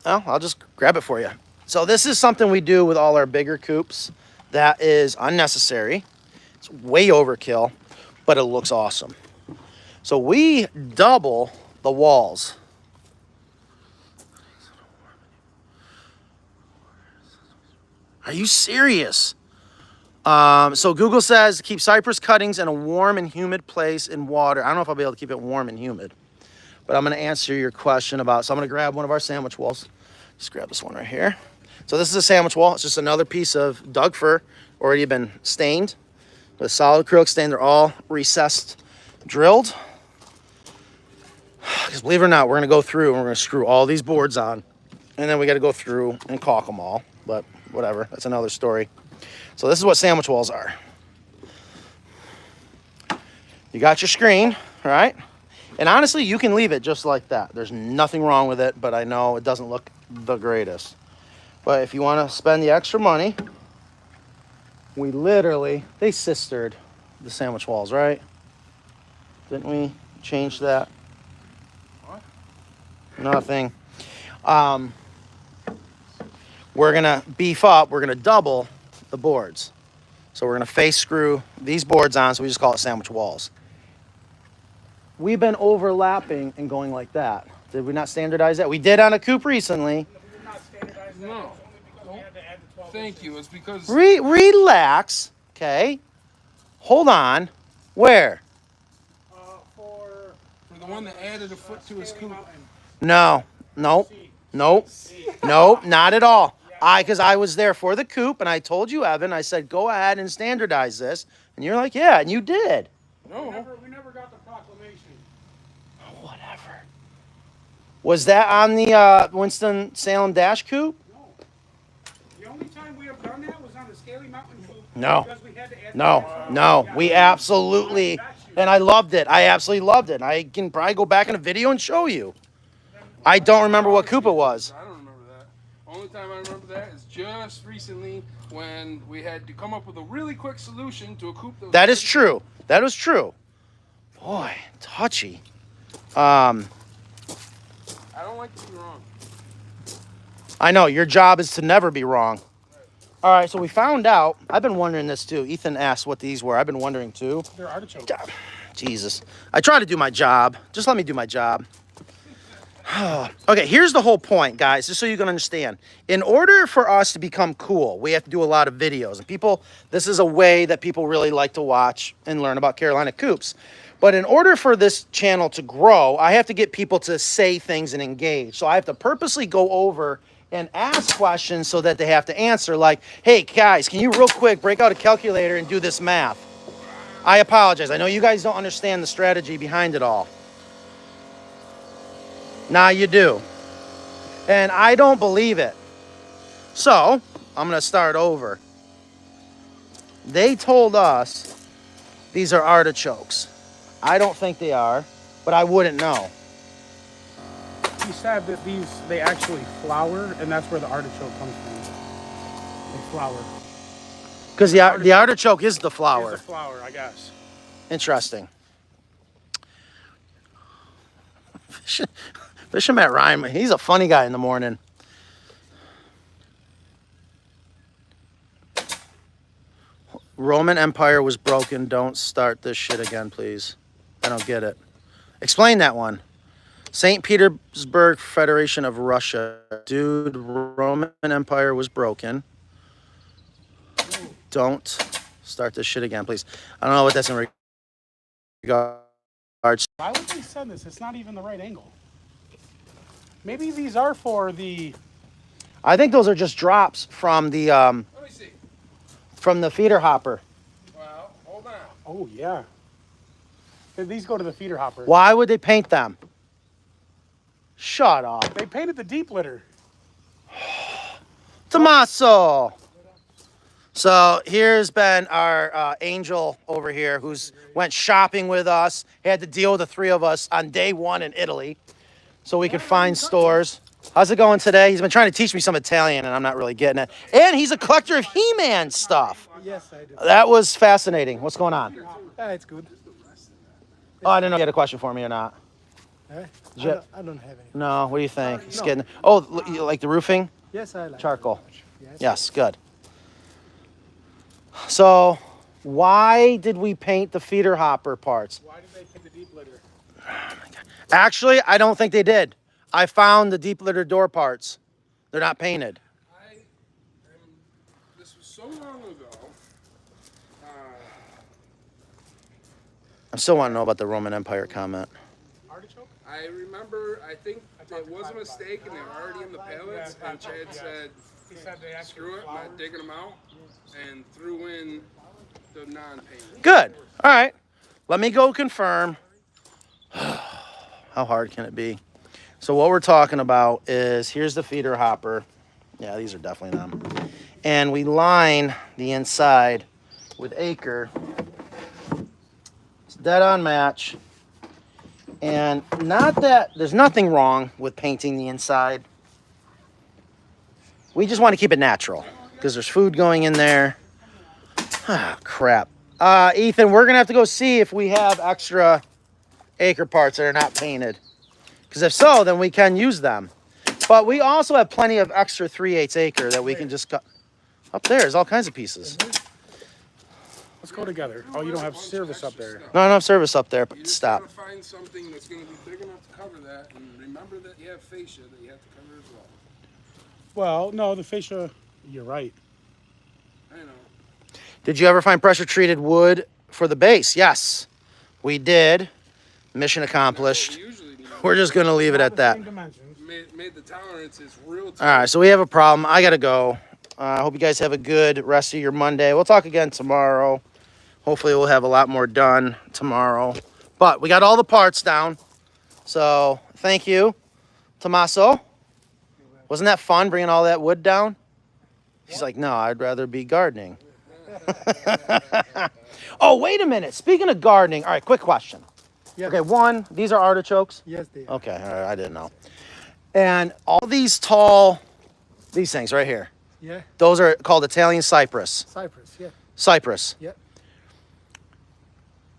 Well, I'll just grab it for you. So this is something we do with all our bigger coops that is unnecessary. It's way overkill, but it looks awesome. So we double the walls. Are you serious? So Google says keep cypress cuttings in a warm and humid place in water. I don't know if I'll be able to keep it warm and humid, but I'm going to answer your question about, so I'm going to grab one of our sandwich walls. Just grab this one right here. So this is a sandwich wall. It's just another piece of Doug fir, already been stained with solid acrylic stain. They're all recessed, drilled. Because believe it or not, we're going to go through and we're going to screw all these boards on. And then we got to go through and caulk them all. But whatever, that's another story. So this is what sandwich walls are. You got your screen, right? And honestly, you can leave it just like that. There's nothing wrong with it, but I know it doesn't look the greatest. But if you want to spend the extra money, we literally, they sistered the sandwich walls, right? Didn't we change that? What? Nothing. We're going to beef up. We're going to double the boards. So we're going to face screw these boards on, so we just call it sandwich walls. We've been overlapping and going like that. Did we not standardize that? We did on a Coop recently. We did not standardize that. No. It's only because we had to add the 12 Thank you. It's because Relax. Okay. Hold on. Where? For the one that added a foot to his Scaly coop. Mountain. No. Nope. Nope. Nope. Not at all. Because I was there for the Coop, and I told you, Evan, I said, go ahead and standardize this. And you're like, yeah, and you did. No. We never got the proclamation. Whatever. Was that on the Winston-Salem Dash Coop? No. The only time we have done that was on the Scaly Mountain Coop. No. Because we had to add No. We absolutely, and I loved it. I absolutely loved it. I can probably go back in a video and show you. I don't remember what Coop it was. I don't remember that. Only time I remember that is just recently when we had to come up with a really quick solution to a coop That is true. That is true. Boy, touchy. I don't like to be wrong. I know, your job is to never be wrong. All right, so we found out. I've been wondering this too. Ethan asked what these were. I've been wondering too. They're artichokes. Jesus. I try to do my job. Just let me do my job. Okay, here's the whole point, guys, just so you can understand. In order for us to become cool, we have to do a lot of videos. And people, this is a way that people really like to watch and learn about Carolina Coops. But in order for this channel to grow, I have to get people to say things and engage. So I have to purposely go over and ask questions so that they have to answer. Like, hey, guys, can you real quick break out a calculator and do this math? I apologize. I know you guys don't understand the strategy behind it all. Now you do. And I don't believe it. So, I'm going to start over. They told us these are artichokes. I don't think they are, but I wouldn't know. He said that they actually flower, and that's where the artichoke comes from. They flower. Because the artichoke is the flower. It's a flower, I guess. Interesting. Fishing Matt Ryan, he's a funny guy in the morning. Roman Empire was broken. Don't start this shit again, please. I don't get it. Explain that one. St. Petersburg Federation of Russia. Dude, Roman Empire was broken. Don't start this shit again, please. I don't know what that's in regards. Why would they send this? It's not even the right angle. Maybe these are for the... I think those are just drops from the Let me see. from the feeder hopper. Well, hold on. Oh, yeah. These go to the feeder hopper. Why would they paint them? Shut up. They painted the deep litter. Tommaso. So here's been our angel over here who's went shopping with us. He had to deal with the three of us on day one in Italy so we could find stores. How's it going today? He's been trying to teach me some Italian and I'm not really getting it. And he's a collector of He-Man stuff. Yes, I do. That was fascinating. What's going on? It's good. Oh, I didn't know you had a question for me or not. I Ju- don't have any. No, what do you think? It's No. getting. Oh, you like the roofing? Yes, I like Charcoal. Yes. Yes, good. So, why did we paint the feeder hopper parts? Why did they paint the deep litter? Actually, I don't think they did. I found the deep litter door parts. They're not painted. This was so long ago. I still want to know about the Roman Empire comment. Artichoke? I remember, I think it was a mistake and they were already in the pallets, and Chad said, He said they asked screw it by digging them out and threw in the non-painted. Good. All right. Let me go confirm. How hard can it be? So what we're talking about is, here's the feeder hopper. Yeah, these are definitely them. And we line the inside with ACRE. It's dead on match. And not that there's nothing wrong with painting the inside. We just want to keep it natural because there's food going in there. Ah, crap. Ethan, we're going to have to go see if we have extra ACRE parts that are not painted. Because if so, then we can use them. But we also have plenty of extra 3/8 ACRE that we can just cut. Up there's all kinds of pieces. Let's go together. Oh, you don't have service up there. No, I don't have service up there, You but just stop. gotta find something that's gonna be big enough to cover that, and remember that you have fascia that you have to cover as well. Well, no, the fascia, you're right. I know. Did you ever find pressure treated wood for the base? Yes, we did. Mission accomplished. We usually do. We're just going to leave it at that. Same dimensions. Made the tolerances real tight. All right, so we have a problem. I got to go. I hope you guys have a good rest of your Monday. We'll talk again tomorrow. Hopefully we'll have a lot more done tomorrow. But we got all the parts down. So thank you, Tommaso. Wasn't that fun bringing all that wood down? He's like, no, I'd rather be gardening. Oh, wait a minute. Speaking of gardening, all right, quick question. Yes. Okay, one, these are artichokes. Yes, they are. Okay, all right, I didn't know. And all these tall, these things right here, Yeah. those are called Italian cypress. Cypress, yeah. Cypress. Yeah.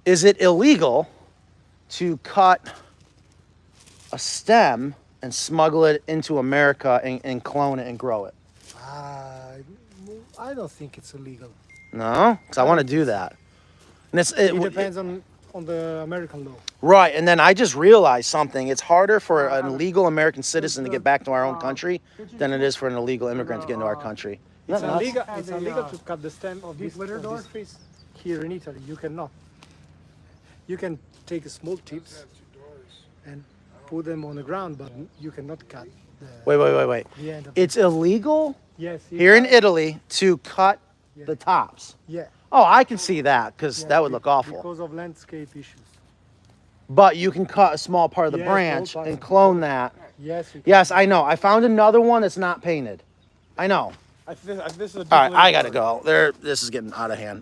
Is it illegal to cut a stem and smuggle it into America and clone it and grow it? I don't think it's illegal. No? Because I want to do that. And It depends on the American law. Right, and then I just realized something. It's harder for an illegal American citizen to get back to our own country than it is for an illegal immigrant to get into our country. It's Isn't that nuts? illegal. It's illegal to cut the stem of this face here in Italy. You cannot. You can take small tips Have two doors. and put them on the ground, but you cannot cut the Wait. the end of It's illegal Yes. here in Italy to cut the tops. Yeah. Oh, I can see that because yeah, that would look awful. Because of landscape issues. But you can cut a small part of the Yes, branch all and parts. clone that. Yes. You can. Yes, I know. I found another one that's not painted. I know. This is a All right, I gotta go. This is getting out of hand.